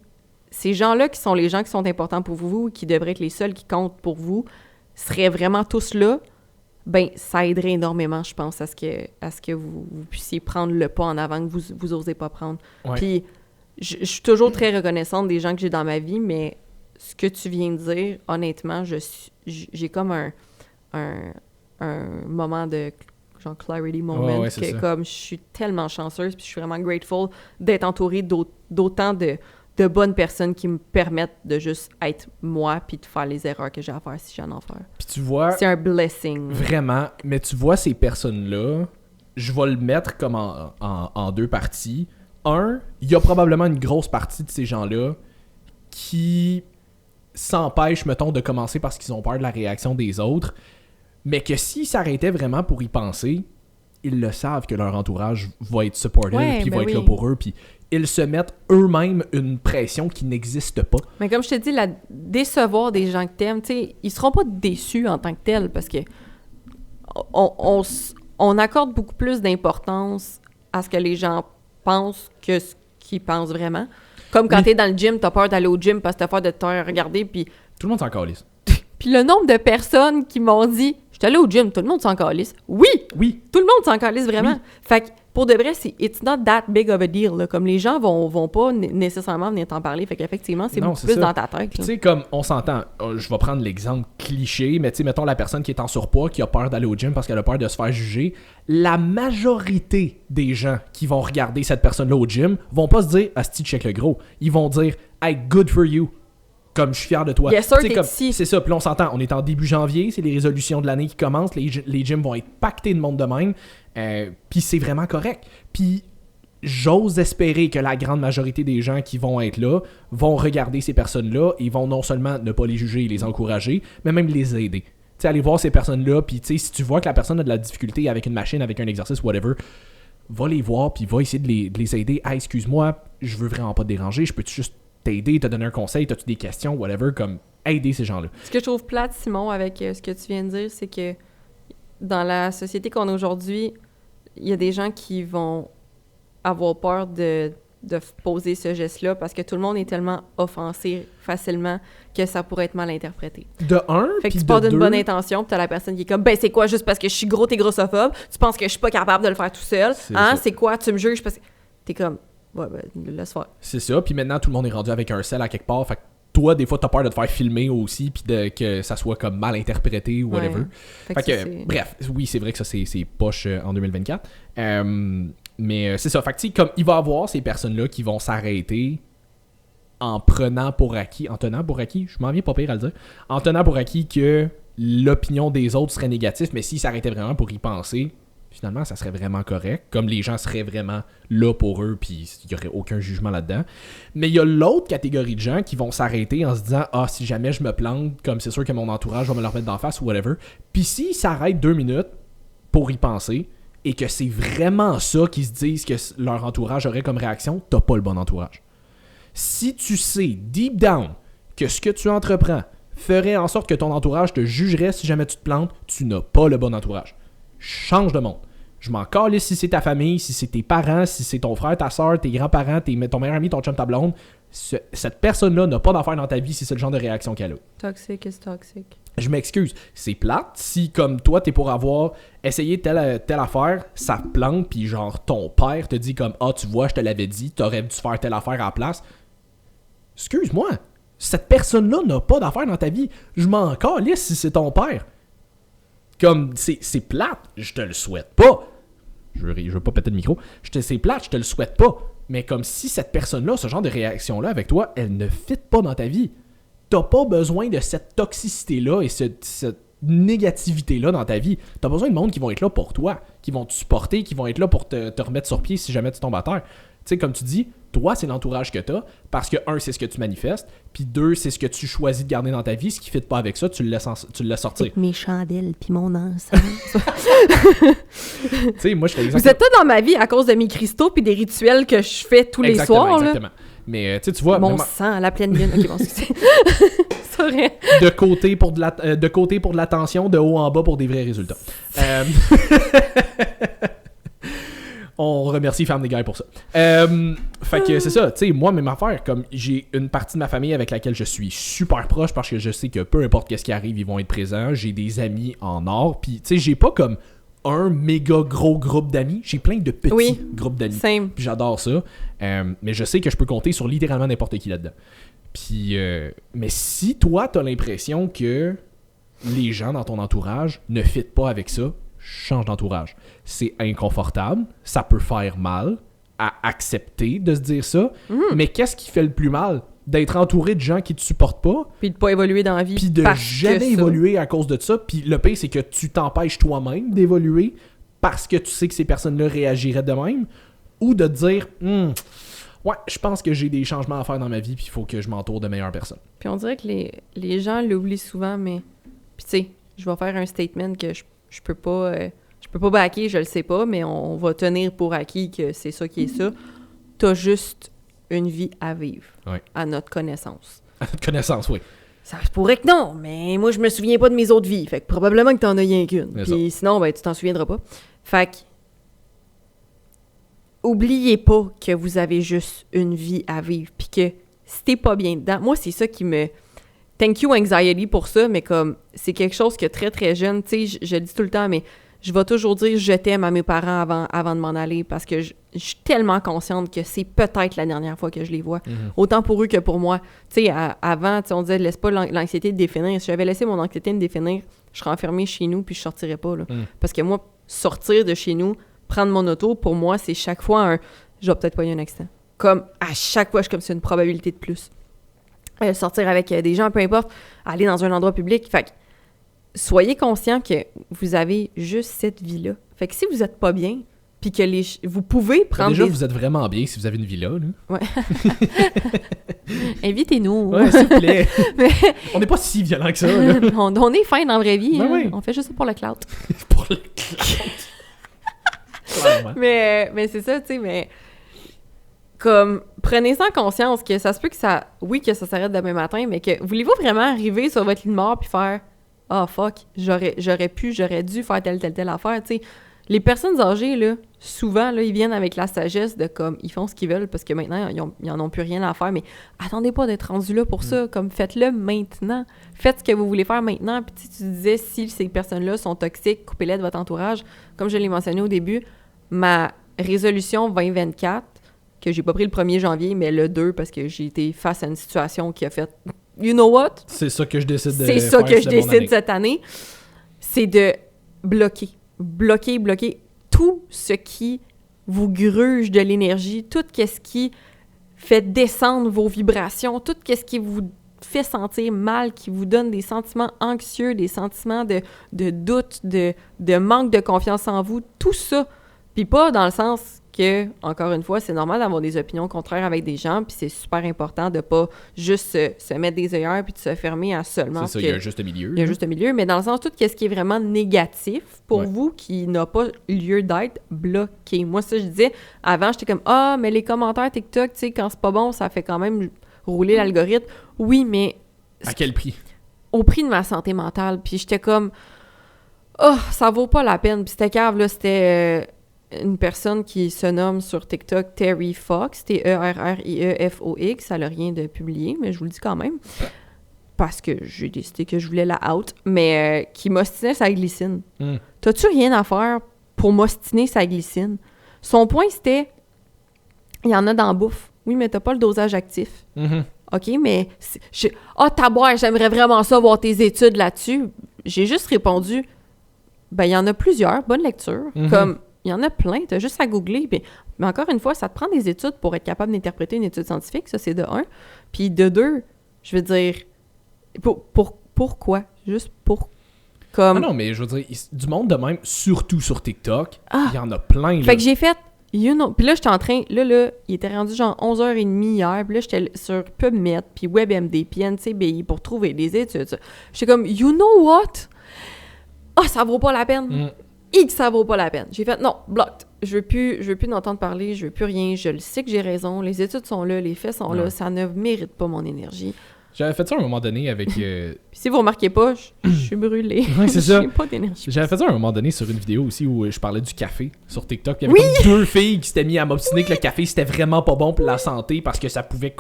ces gens-là qui sont les gens qui sont importants pour vous, qui devraient être les seuls qui comptent pour vous, seraient vraiment tous là, ben ça aiderait énormément, je pense, à ce que vous puissiez prendre le pas en avant que vous osez pas prendre. Ouais. Puis, je suis toujours très reconnaissante des gens que j'ai dans ma vie, mais ce que tu viens de dire, honnêtement, j'ai comme un moment de genre clarity moment, que comme je suis tellement chanceuse, puis je suis vraiment grateful d'être entourée d'autant de bonnes personnes qui me permettent de juste être moi puis de faire les erreurs que j'ai à faire si j'en ai à faire. Puis tu vois... C'est un blessing. Vraiment. Mais tu vois, ces personnes-là, je vais le mettre comme en deux parties. Un, il y a probablement une grosse partie de ces gens-là qui s'empêchent, mettons, de commencer parce qu'ils ont peur de la réaction des autres, mais que s'ils s'arrêtaient vraiment pour y penser, ils le savent que leur entourage va être supportive, puis va être là pour eux, puis ils se mettent eux-mêmes une pression qui n'existe pas. Mais comme je te dis, décevoir des gens que t'aimes, tu sais, ils seront pas déçus en tant que tels parce que on accorde beaucoup plus d'importance à ce que les gens pensent que ce qu'ils pensent vraiment. Comme quand t'es dans le gym, t'as peur d'aller au gym parce que t'as peur de te regarder, puis... Tout le monde s'en calisse. Puis le nombre de personnes qui m'ont dit « Je suis allé au gym, tout le monde s'en calisse. » Oui! Tout le monde s'en calisse vraiment. Oui. Fait que pour de vrai, it's not that big of a deal. Là. Comme les gens vont pas nécessairement venir t'en parler. Fait qu'effectivement, c'est beaucoup plus dans ta tête. Tu sais, comme on s'entend, je vais prendre l'exemple cliché, mais tu sais, mettons la personne qui est en surpoids, qui a peur d'aller au gym parce qu'elle a peur de se faire juger. La majorité des gens qui vont regarder cette personne-là au gym vont pas se dire « Asti, check le gros ». Ils vont dire « Hey, good for you ». Comme je suis fier de toi. Yes, sir, t'es ici. C'est ça, puis là on s'entend, on est en début janvier, c'est les résolutions de l'année qui commencent, les gyms vont être pactés de monde de même, puis c'est vraiment correct. Puis j'ose espérer que la grande majorité des gens qui vont être là vont regarder ces personnes-là et vont non seulement ne pas les juger et les encourager, mais même les aider. Tu sais, aller voir ces personnes-là, puis tu sais, si tu vois que la personne a de la difficulté avec une machine, avec un exercice, whatever, va les voir, puis va essayer de les aider. « Ah, excuse-moi, je veux vraiment pas te déranger, je peux-tu juste t'aider, te donner un conseil, t'as-tu des questions, whatever, comme aider ces gens-là. » Ce que je trouve plate, Simon, avec ce que tu viens de dire, c'est que dans la société qu'on a aujourd'hui, il y a des gens qui vont avoir peur de poser ce geste-là parce que tout le monde est tellement offensé facilement que ça pourrait être mal interprété. De un, fait que tu pars d'une bonne intention, puis t'as la personne qui est comme « Ben, c'est quoi, juste parce que je suis gros, t'es grossophobe? Tu penses que je suis pas capable de le faire tout seul? Hein? C'est quoi, tu me juges? » parce que t'es comme... Ouais, ben, laisse faire. C'est ça. Puis maintenant, tout le monde est rendu avec un sel à quelque part. Fait que toi, des fois, t'as peur de te faire filmer aussi, puis que ça soit comme mal interprété ou whatever. Ouais. Fait que, bref, oui, c'est vrai que ça, c'est poche en 2024. Mais c'est ça. Fait que, tu sais, comme il va y avoir ces personnes-là qui vont s'arrêter en tenant pour acquis, je m'en viens pas pire à le dire, en tenant pour acquis que l'opinion des autres serait négative, mais s'ils s'arrêtaient vraiment pour y penser, finalement, ça serait vraiment correct. Comme les gens seraient vraiment là pour eux, puis il n'y aurait aucun jugement là-dedans. Mais il y a l'autre catégorie de gens qui vont s'arrêter en se disant « Ah, si jamais je me plante, comme c'est sûr que mon entourage va me le remettre d'en face ou whatever. » Puis s'ils s'arrêtent 2 minutes pour y penser, et que c'est vraiment ça qu'ils se disent que leur entourage aurait comme réaction, t'as pas le bon entourage. Si tu sais, deep down, que ce que tu entreprends ferait en sorte que ton entourage te jugerait si jamais tu te plantes, tu n'as pas le bon entourage. Change de monde. Je m'en calisse si c'est ta famille, si c'est tes parents, si c'est ton frère, ta soeur, tes grands-parents, ton meilleur ami, ton chum, ta blonde. Cette personne-là n'a pas d'affaire dans ta vie si c'est le genre de réaction qu'elle a. Toxic is toxic. Je m'excuse, c'est plate. Si, comme toi, t'es pour avoir essayé telle affaire, ça te plante, puis genre ton père te dit comme « Ah, tu vois, je te l'avais dit, t'aurais dû faire telle affaire à la place. » Excuse-moi, cette personne-là n'a pas d'affaire dans ta vie. Je m'en calisse si c'est ton père. Comme, c'est plate, je te le souhaite pas. Je veux pas péter le micro. C'est plate, je te le souhaite pas. Mais comme si cette personne-là, ce genre de réaction-là avec toi, elle ne fit pas dans ta vie. T'as pas besoin de cette toxicité-là et cette négativité-là dans ta vie. T'as besoin de monde qui vont être là pour toi, qui vont te supporter, qui vont être là pour te remettre sur pied si jamais tu tombes à terre. Tu sais, comme tu dis, toi, c'est l'entourage que t'as, parce que, 1, c'est ce que tu manifestes, puis 2, c'est ce que tu choisis de garder dans ta vie. Ce qui ne fit pas avec ça, tu le laisses sortir. Avec mes chandelles, puis mon encens. Tu sais, moi, je fais exactement... Vous êtes tous dans ma vie à cause de mes cristaux puis des rituels que je fais tous les soirs. Exactement. Là. Mais tu vois... Mon sang à la pleine lune. Ok, bon, excusez. C'est vrai. De côté pour de l'attention, de haut en bas pour des vrais résultats. On remercie Family Guy pour ça. Fait que c'est ça, tu sais, moi, même affaire, comme j'ai une partie de ma famille avec laquelle je suis super proche parce que je sais que peu importe qu'est-ce qui arrive, ils vont être présents. J'ai des amis en or, puis tu sais, j'ai pas comme un méga gros groupe d'amis, j'ai plein de petits groupes d'amis. Same. Puis j'adore ça, mais je sais que je peux compter sur littéralement n'importe qui là-dedans. Puis, mais si toi, t'as l'impression que les gens dans ton entourage ne fitent pas avec ça, change d'entourage. C'est inconfortable, ça peut faire mal à accepter de se dire ça, mais qu'est-ce qui fait le plus mal? D'être entouré de gens qui te supportent pas, puis de pas évoluer dans la vie, puis de jamais évoluer à cause de ça, puis le pire, c'est que tu t'empêches toi-même d'évoluer parce que tu sais que ces personnes-là réagiraient de même, ou de te dire ouais, je pense que j'ai des changements à faire dans ma vie, puis il faut que je m'entoure de meilleures personnes. Puis on dirait que les gens l'oublient souvent, mais... Puis tu sais, je vais faire un statement que je peux pas backer, je le sais pas, mais on va tenir pour acquis que c'est ça qui est ça. T'as juste une vie à vivre, à notre connaissance. À notre connaissance, oui. Ça se pourrait que non, mais moi, je me souviens pas de mes autres vies. Fait que probablement que t'en as rien qu'une. Puis sinon, ben, tu t'en souviendras pas. Fait que, oubliez pas que vous avez juste une vie à vivre. Puis que si t'es pas bien dedans, moi, c'est ça qui me... Thank you anxiety pour ça, mais comme, c'est quelque chose que très, très jeune, tu sais, je le dis tout le temps, mais je vais toujours dire je t'aime à mes parents avant de m'en aller parce que je suis tellement consciente que c'est peut-être la dernière fois que je les vois. Autant pour eux que pour moi. Tu sais, avant, on disait laisse pas l'anxiété te définir. Si j'avais laissé mon anxiété me définir, je serais enfermée chez nous puis je sortirais pas. Là. Parce que moi, sortir de chez nous, prendre mon auto, pour moi, c'est chaque fois je vais peut-être pas y avoir un accident. Comme à chaque fois, je suis comme c'est une probabilité de plus. Sortir avec des gens, peu importe, aller dans un endroit public. Fait que soyez conscient que vous avez juste cette vie-là. Fait que si vous êtes pas bien, puis que vous pouvez prendre déjà, vous êtes vraiment bien si vous avez une vie là. Ouais. Invitez-nous. Ouais, s'il vous plaît. Mais... On n'est pas si violent que ça. Là. on est fin dans la vraie vie. Ben hein. oui. On fait juste ça pour le clout. Pour le clout. Clairement. Mais c'est ça, tu sais, mais... Comme, prenez-en conscience que ça se peut que ça... Oui, que ça s'arrête demain matin, mais que voulez-vous vraiment arriver sur votre lit de mort puis faire « Ah, fuck, j'aurais dû faire telle affaire, tu sais. » Les personnes âgées, là, souvent, là, ils viennent avec la sagesse de comme, ils font ce qu'ils veulent parce que maintenant, ils en ont plus rien à faire, mais attendez pas d'être rendu là pour ça, comme, faites-le maintenant. Faites ce que vous voulez faire maintenant, puis tu disais, si ces personnes-là sont toxiques, coupez-les de votre entourage. Comme je l'ai mentionné au début, ma résolution 2024, que j'ai pas pris le 1er janvier, mais le 2, parce que j'ai été face à une situation qui a fait you know what? C'est ça que je décide de C'est ça faire, que je c'est mon année. décide cette année. C'est de bloquer tout ce qui vous gruge de l'énergie, tout ce qui fait descendre vos vibrations, tout ce qui vous fait sentir mal, qui vous donne des sentiments anxieux, des sentiments de doute, de manque de confiance en vous, tout ça. Puis pas dans le sens que, encore une fois, c'est normal d'avoir des opinions contraires avec des gens, puis c'est super important de pas juste se mettre des œillères puis de se fermer à seulement... C'est ça, il y a un juste milieu. Il y a un juste milieu, mais dans le sens, tout ce qui est vraiment négatif pour Ouais. vous, qui n'a pas lieu d'être, bloqué. Moi, ça, je disais, avant, j'étais comme, mais les commentaires TikTok, tu sais, quand c'est pas bon, ça fait quand même rouler l'algorithme. Oui, mais À quel prix? au prix de ma santé mentale. Puis j'étais comme, ça vaut pas la peine. Puis c'était cave, là, c'était une personne qui se nomme sur TikTok Terry Fox, Terrriefox. Ça n'a rien de publié, mais je vous le dis quand même. Parce que j'ai décidé que je voulais la out. Mais qui m'ostinait sa glycine. T'as-tu rien à faire pour m'ostiner sa glycine? Son point, c'était, il y en a dans la bouffe. Oui, mais t'as pas le dosage actif. OK, mais... Taboire, j'aimerais vraiment ça voir tes études là-dessus. J'ai juste répondu, il y en a plusieurs, bonne lecture. Comme, il y en a plein, t'as juste à googler. Mais encore une fois, ça te prend des études pour être capable d'interpréter une étude scientifique, ça c'est de 1. Puis de 2, je veux dire, pourquoi? Juste pour... Comme... Ah non, mais je veux dire, du monde de même, surtout sur TikTok, il y en a plein. Là. Fait que j'ai fait... Puis là, j'étais en train... Là, il était rendu genre 11h30 hier. Puis là, j'étais sur PubMed, puis WebMD, puis NCBI pour trouver des études. J'étais comme, you know what? Ça vaut pas la peine. Que ça vaut pas la peine. J'ai fait, non, blocked. Je veux plus n'entendre parler, je veux plus rien. Je le sais que j'ai raison. Les études sont là, les faits sont là. Ça ne mérite pas mon énergie. J'avais fait ça à un moment donné avec... Puis si vous remarquez pas, je suis brûlée. Ouais, c'est ça. J'ai pas d'énergie. J'avais fait ça à un moment donné sur une vidéo aussi où je parlais du café sur TikTok. Il y avait comme 2 filles qui s'étaient mis à m'obstiner que le café c'était vraiment pas bon pour la santé parce que ça pouvait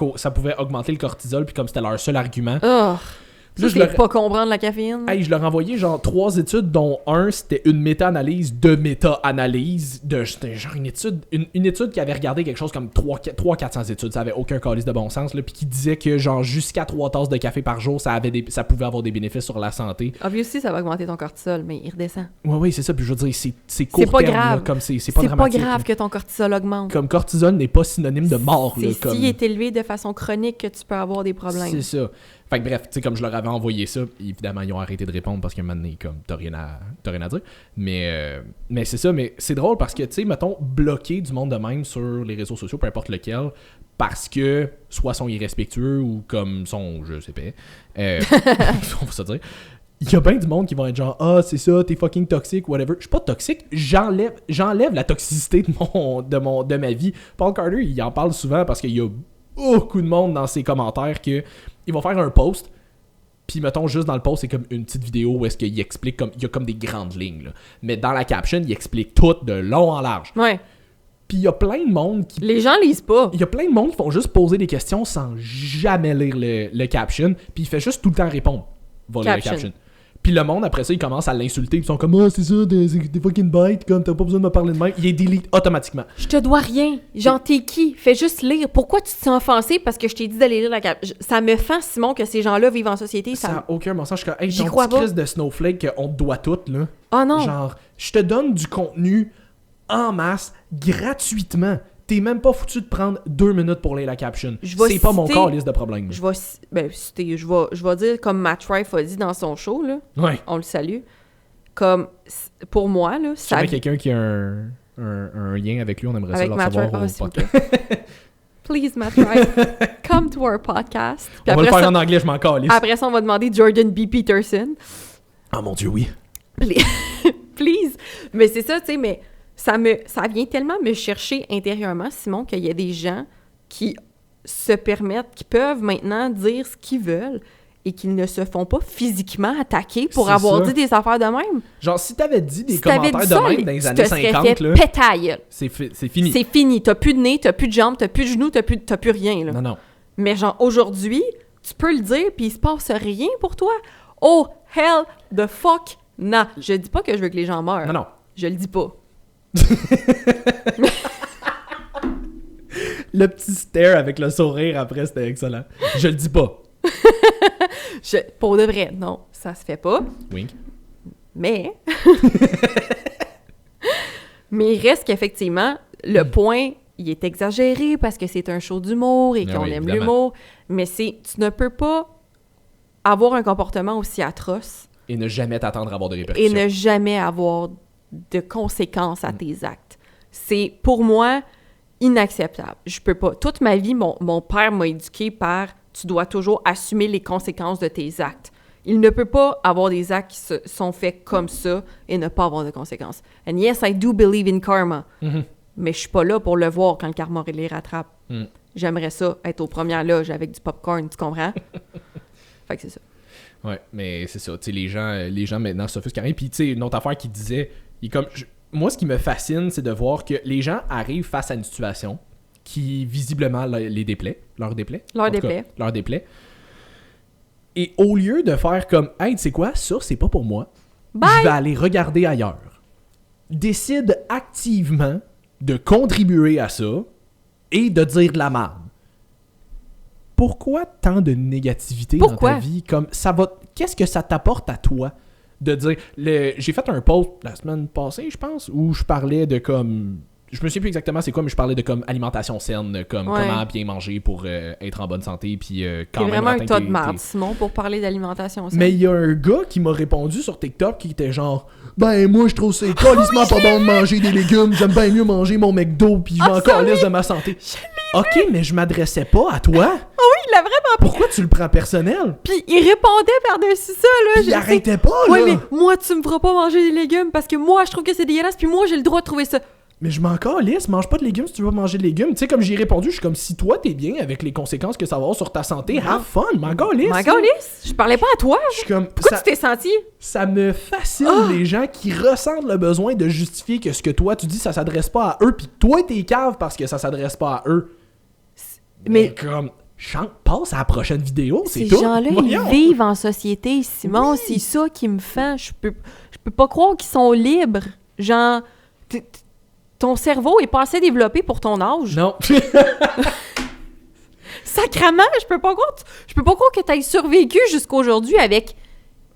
augmenter le cortisol puis comme c'était leur seul argument. Ça, je pas comprendre la caféine. Hey, je leur envoyais genre 3 études, dont un, c'était une méta-analyse de méta-analyse. C'était genre une étude qui avait regardé quelque chose comme 300-400 études. Ça avait aucun calice de bon sens. Puis qui disait que genre jusqu'à 3 tasses de café par jour, ça pouvait avoir des bénéfices sur la santé. Obviously, ça va augmenter ton cortisol, mais il redescend. Oui, c'est ça. Puis je veux dire, c'est court pas terme. grave. Là, comme c'est pas dramatique. C'est pas grave que ton cortisol augmente. Comme cortisol n'est pas synonyme de mort. C'est là, comme... s'il est élevé de façon chronique que tu peux avoir des problèmes. C'est ça. Fait que bref, tu sais, comme je leur avais envoyé ça, évidemment, ils ont arrêté de répondre parce qu'à un moment donné, comme, t'as rien à dire. Mais c'est ça, mais c'est drôle parce que, tu sais, mettons, bloquer du monde de même sur les réseaux sociaux, peu importe lequel, parce que soit sont irrespectueux ou comme sont, je sais pas, on va se dire. Il y a bien du monde qui vont être genre, c'est ça, t'es fucking toxique, whatever. Je suis pas toxique, j'enlève la toxicité de ma vie. Paul Carter, il en parle souvent parce qu'il y a beaucoup de monde dans ses commentaires que ils vont faire un post, puis mettons juste dans le post, c'est comme une petite vidéo où est-ce qu'il explique comme il y a comme des grandes lignes, là. Mais dans la caption, il explique tout de long en large. Ouais. Puis il y a plein de monde qui... Les gens lisent pas. Il y a plein de monde qui font juste poser des questions sans jamais lire le caption, puis il fait juste tout le temps répondre. Va lire le caption. Puis le monde, après ça, il commence à l'insulter. Ils sont comme, c'est ça, des fucking bites, comme t'as pas besoin de me parler de même. Il est delete automatiquement. Je te dois rien. Genre, t'es qui? Fais juste lire. Pourquoi tu te sens offensé parce que je t'ai dit d'aller lire la cap? Ça me fend, Simon, que ces gens-là vivent en société. Ça n'a aucun bon sens. Je suis comme, hey, J'y ton crois petit pas. crise de snowflake qu'on te doit tout, là. Oh non. Genre, je te donne du contenu en masse, gratuitement. T'es même pas foutu de prendre 2 minutes pour lire la caption. C'est pas mon calice de problème. Je vais dire comme Matt Rife a dit dans son show, là. Ouais. On le salue. Comme, pour moi, là, Si jamais quelqu'un qui a un lien avec lui, on aimerait avec ça le Matt recevoir Rife, au podcast. Please, Matt Rife, come to our podcast. Puis On va le après faire ça, en anglais, je m'en calisse. après ça, on va demander Jordan B. Peterson. Oh mon Dieu, oui. Please. Mais c'est ça, tu sais, mais ça vient tellement me chercher intérieurement, Simon, qu'il y a des gens qui se permettent, qui peuvent maintenant dire ce qu'ils veulent et qui ne se font pas physiquement attaquer pour C'est avoir ça. dit des affaires de même. Genre, si t'avais dit des Si t'avais commentaires dit de ça, même dans les tu années te serais 50, fait là, péter la gueule. c'est fini. C'est fini. T'as plus de nez, t'as plus de jambes, t'as plus de genoux, t'as plus rien, là. Non. Mais genre, aujourd'hui, tu peux le dire, puis il se passe rien pour toi. Oh, hell the fuck, nah. Je dis pas que je veux que les gens meurent. Non. Je le dis pas. Le petit stare avec le sourire après, c'était excellent. Je le dis pas. Pour de vrai, non, ça se fait pas. Wink. Mais... Mais il reste qu'effectivement, le point, il est exagéré parce que c'est un show d'humour et qu'on aime l'humour. Mais tu ne peux pas avoir un comportement aussi atroce. Et ne jamais t'attendre à avoir de répercussions. Et ne jamais avoir de conséquences à tes actes. C'est, pour moi, inacceptable. Je peux pas. Toute ma vie, mon père m'a éduqué par « tu dois toujours assumer les conséquences de tes actes ». Il ne peut pas avoir des actes qui sont faits comme ça et ne pas avoir de conséquences. And yes, I do believe in karma. Mm-hmm. Mais je suis pas là pour le voir quand le karma les rattrape. Mm. J'aimerais ça, être aux premières loges avec du popcorn, tu comprends? Fait que c'est ça. Ouais, mais c'est ça. Tu sais, les gens maintenant s'offusquent carrément. Puis, tu sais, une autre affaire qui disait... Moi, ce qui me fascine, c'est de voir que les gens arrivent face à une situation qui, visiblement, les déplaît. Leur déplaît. Leur déplaît. Et au lieu de faire comme « Hey, tu sais quoi? Ça, c'est pas pour moi. Bye! Je vais aller regarder ailleurs. » Décide activement de contribuer à ça et de dire de la merde. Pourquoi tant de négativité dans ta vie? Comme ça va... Qu'est-ce que ça t'apporte à toi? De dire... J'ai fait un post la semaine passée, je pense, où je parlais de comme... Je me souviens plus exactement c'est quoi, mais je parlais de comme alimentation saine, comme comment bien manger pour être en bonne santé, puis quand même... C'est vraiment un tas de marde, Simon, pour parler d'alimentation saine. Mais il y a un gars qui m'a répondu sur TikTok qui était genre... Ben, moi, je trouve c'est calissement pas bon de manger des légumes, j'aime bien mieux manger mon McDo, puis je m'en calisse de ma santé. Ok, mais je m'adressais pas à toi. Ah oui, il l'a vraiment pris. Pourquoi tu le prends personnel? Puis il répondait par-dessus ça, là. Il arrêtait pas, là. Oui, mais moi, tu me feras pas manger des légumes parce que moi, je trouve que c'est dégueulasse, puis moi, j'ai le droit de trouver ça. Mais je m'en calisse, mange pas de légumes si tu veux manger de légumes. Tu sais, comme j'ai répondu, je suis comme si toi t'es bien avec les conséquences que ça va avoir sur ta santé, have fun, m'en calisse. M'en calisse? Je parlais pas à toi. Je suis comme, pourquoi tu t'es senti? Ça me fascine les gens qui ressentent le besoin de justifier que ce que toi tu dis, ça s'adresse pas à eux, pis toi t'es cave parce que ça s'adresse pas à eux. Mais comme... passe à la prochaine vidéo, c'est tout. Ces gens-là, ils vivent en société, Simon. Oui. C'est ça qui me fait. Je peux pas croire qu'ils sont libres. Genre, ton cerveau est pas assez développé pour ton âge. Non. Sacrément, je peux pas croire que t'aies survécu jusqu'à aujourd'hui avec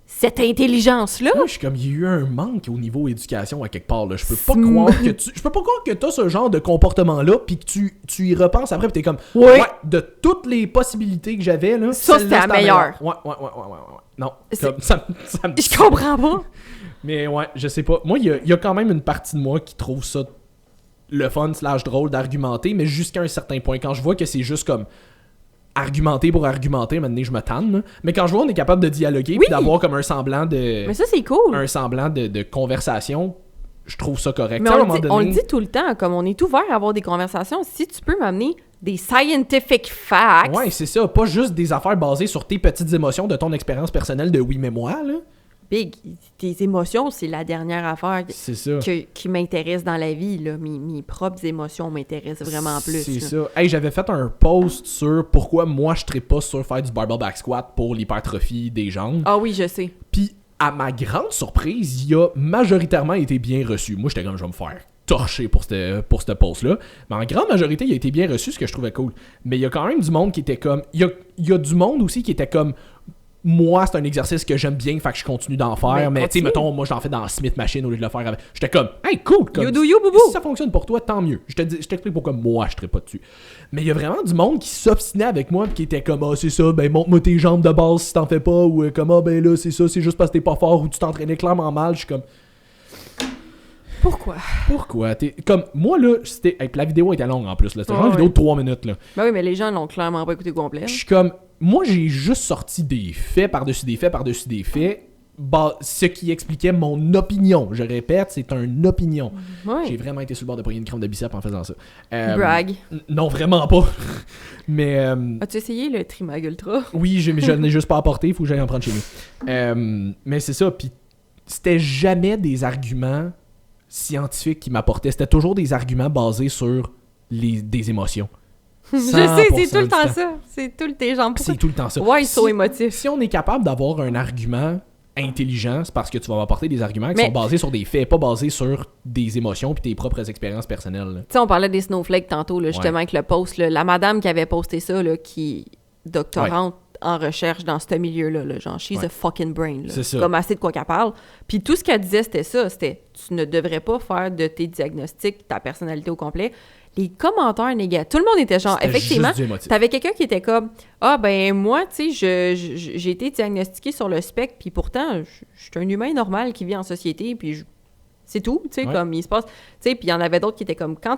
cette intelligence-là. Moi, je suis comme, il y a eu un manque au niveau éducation à quelque part, là. Je peux pas croire que t'as ce genre de comportement-là, puis que tu y repenses après, puis t'es comme, ouais, de toutes les possibilités que j'avais, là, ça, c'était la meilleure. Ouais. Non, comme, ça me... Je comprends pas. Mais ouais, je sais pas. Moi, il y a quand même une partie de moi qui trouve ça le fun / drôle d'argumenter, mais jusqu'à un certain point. Quand je vois que c'est juste comme argumenter pour argumenter, maintenant je me tanne, là. Mais quand je vois on est capable de dialoguer puis d'avoir comme un semblant de... Mais ça, c'est cool. Un semblant de conversation, je trouve ça correct. Mais on le dit tout le temps, comme on est ouvert à avoir des conversations. Si tu peux m'amener des scientific facts... Ouais, c'est ça. Pas juste des affaires basées sur tes petites émotions de ton expérience personnelle de oui, mais moi, là. Big, tes émotions, c'est la dernière affaire qui m'intéresse dans la vie. Là. Mes propres émotions m'intéressent vraiment plus. C'est ça. Hey, j'avais fait un post sur pourquoi moi je trippe pas sur faire du barbell back squat pour l'hypertrophie des jambes. Ah oui, je sais. Puis, à ma grande surprise, il a majoritairement été bien reçu. Moi, j'étais comme, je vais me faire torcher pour ce post-là. Mais en grande majorité, il a été bien reçu, ce que je trouvais cool. Mais il y a quand même du monde qui était comme... Il y a du monde aussi qui était comme... Moi, c'est un exercice que j'aime bien, fait que je continue d'en faire. Mais tu sais, mettons, moi, je l'en fais dans Smith Machine au lieu de le faire avec. J'étais comme, hey, cool! Comme, you do you, boubou! Si ça fonctionne pour toi, tant mieux. Je t'explique pourquoi moi, je serais pas dessus. Mais il y a vraiment du monde qui s'obstinait avec moi, qui était comme, ah, c'est ça, ben, montre-moi tes jambes de base si t'en fais pas, ou comme, ah, ben là, c'est ça, c'est juste parce que t'es pas fort, ou tu t'entraînais clairement mal. Je suis comme. Pourquoi? Comme, moi, là, c'était. Hey, la vidéo était longue en plus, là. C'était genre une vidéo de 3 minutes, là. Ben oui, mais les gens l'ont clairement pas écouté complet. Je suis comme. Moi, j'ai juste sorti des faits par-dessus des faits par-dessus des faits. Ce qui expliquait mon opinion. Je répète, c'est une opinion. Ouais. J'ai vraiment été sur le bord de poigner une crème de biceps en faisant ça. Brag. Non, vraiment pas. Mais... As-tu essayé le Trimag Ultra? Oui, je n'ai juste pas apporté. Il faut que j'aille en prendre chez nous. Mais c'est ça. Puis c'était jamais des arguments scientifiques qui m'apportaient. C'était toujours des arguments basés sur des émotions. Je sais, c'est tout le temps ça. C'est tout le temps. C'est tout le temps ça. Ouais, ils sont émotifs. Si on est capable d'avoir un argument intelligent, c'est parce que tu vas m'apporter des arguments qui sont basés sur des faits, pas basés sur des émotions puis tes propres expériences personnelles. Tu sais, on parlait des snowflakes tantôt, là, justement, avec le post. Là, la madame qui avait posté ça, là, qui doctorante en recherche dans ce milieu-là, là, genre, she's Ouais. a fucking brain, là. C'est ça. Comme assez de quoi qu'elle parle. Puis tout ce qu'elle disait, c'était ça, c'était tu ne devrais pas faire de tes diagnostics ta personnalité au complet. Les commentaires négatifs, tout le monde était genre, C'était effectivement, juste du émotif. t'avais quelqu'un qui était comme, ah ben moi, tu sais, j'ai été diagnostiqué sur le spectre, puis pourtant, je suis un humain normal qui vit en société, puis c'est tout, tu sais, Ouais. comme il se passe, tu sais, puis il y en avait d'autres qui étaient comme, quand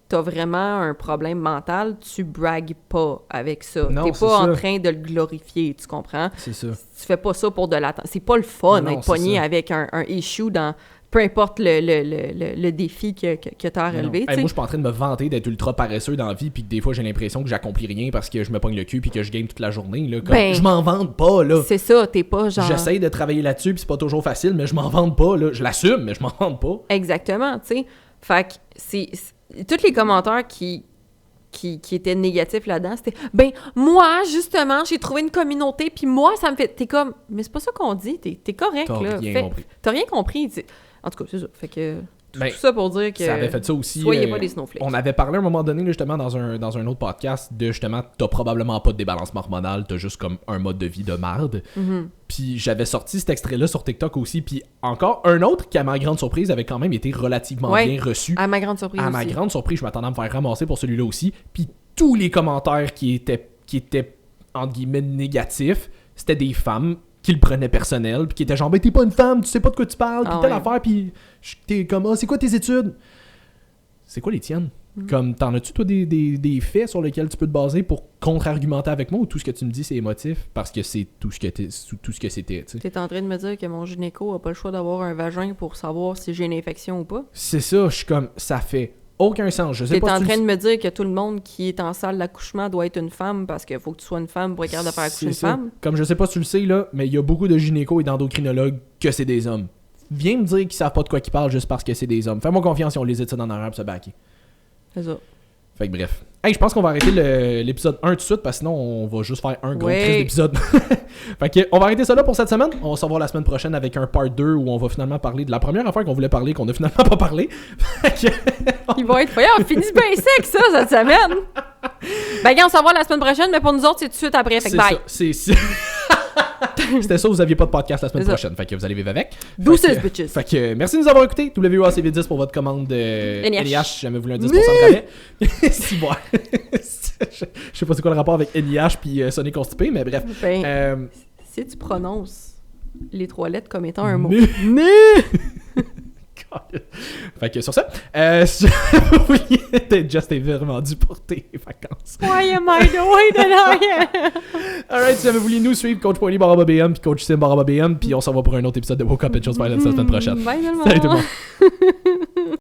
t'as vraiment un problème mental, tu bragues pas avec ça. Non, T'es c'est pas en ça. train de le glorifier, tu comprends? C'est ça. Tu fais pas ça pour de l'attention. C'est pas le fun Non, d'être c'est pogné ça. avec un issue dans peu importe le défi que t'as à Mais non. relever, Hey, tu sais. moi, je suis pas en train de me vanter d'être ultra paresseux dans la vie, puis que des fois, j'ai l'impression que j'accomplis rien parce que je me pogne le cul puis que je game toute la journée. Là, comme, Ben, je m'en vante pas, là. C'est ça, t'es pas genre... J'essaye de travailler là-dessus, puis c'est pas toujours facile, mais je m'en vante pas, là. Je l'assume, mais je m'en vante pas. Exactement, tu sais. Fait que tous les commentaires qui étaient négatifs là-dedans, c'était « Ben, moi, justement, j'ai trouvé une communauté, puis moi, ça me fait... » T'es comme « Mais c'est pas ça qu'on dit, t'es correct, T'as là. rien compris. T'as rien compris, tu sais. En tout cas, c'est ça. Fait que... Ben, tout ça pour dire que... Ça avait fait ça aussi. Soyez pas des snowflakes. On avait parlé à un moment donné, là, justement, dans un autre podcast, de justement, t'as probablement pas de débalancement hormonal, t'as juste comme un mode de vie de merde. Mhm. Puis j'avais sorti cet extrait-là sur TikTok aussi, puis encore un autre qui, à ma grande surprise, avait quand même été relativement Ouais. bien reçu. À ma grande surprise À ma aussi. grande surprise, je m'attendais à me faire ramasser pour celui-là aussi. Puis tous les commentaires qui étaient entre guillemets négatifs, c'était des femmes qui le prenaient personnel, puis qui étaient genre, ben t'es pas une femme, tu sais pas de quoi tu parles, puis Ah telle ouais. affaire, puis t'es comme, ah, c'est quoi tes études? C'est quoi les tiennes? Comme, t'en as-tu, toi, des faits sur lesquels tu peux te baser pour contre-argumenter avec moi, ou tout ce que tu me dis, c'est émotif? Parce que c'est tout ce que c'était, tu sais. T'es en train de me dire que mon gynéco a pas le choix d'avoir un vagin pour savoir si j'ai une infection ou pas? C'est ça, je suis comme, ça fait aucun sens. Je sais T'es pas en si tu train le- de me dire que tout le monde qui est en salle d'accouchement doit être une femme parce qu'il faut que tu sois une femme pour être capable de faire accoucher C'est une ça. femme? Comme je sais pas si tu le sais, là, mais il y a beaucoup de gynécos et d'endocrinologues que c'est des hommes. Viens me dire qu'ils savent pas de quoi ils parlent juste parce que c'est des hommes. Fais-moi confiance si on les études en arabe se baquer. C'est ça. Fait que bref. Hey, je pense qu'on va arrêter l'épisode 1 tout de suite parce que sinon on va juste faire un gros Ouais. crise d'épisode. Fait que on va arrêter ça là pour cette semaine. On va se revoir la semaine prochaine avec un part 2 où on va finalement parler de la première affaire qu'on voulait parler qu'on a finalement pas parlé. Fait que- Il va être voyons, on finit bien sec ça cette semaine! Ben gars, on s'en va la semaine prochaine, mais pour nous autres, c'est tout de suite après, fait que c'est bye! ça. C'était ça, vous aviez pas de podcast la semaine C'est ça. prochaine. Fait que vous allez vivre avec. Deuces, Fait que- bitches. Fait que merci de nous avoir écoutés. WACV10 pour votre commande NIH. NIH. Si jamais vous voulez un 10% de rabais. Si, bon. Je sais pas c'est quoi le rapport avec NIH puis Sonny Constipé, mais bref. Ben, si tu prononces les 3 lettres comme étant un mot. Mais- Fait que sur ça, si vous vouliez être Just est vraiment dû pour tes vacances. Why am I the way that I am? Alright, si jamais vous voulez nous suivre, coach.ly/BM puis coach Sim/BM, puis on s'en va pour un autre épisode de Woke Up and Chose Violence la semaine prochaine. Bye tout le monde! Salut tout le monde.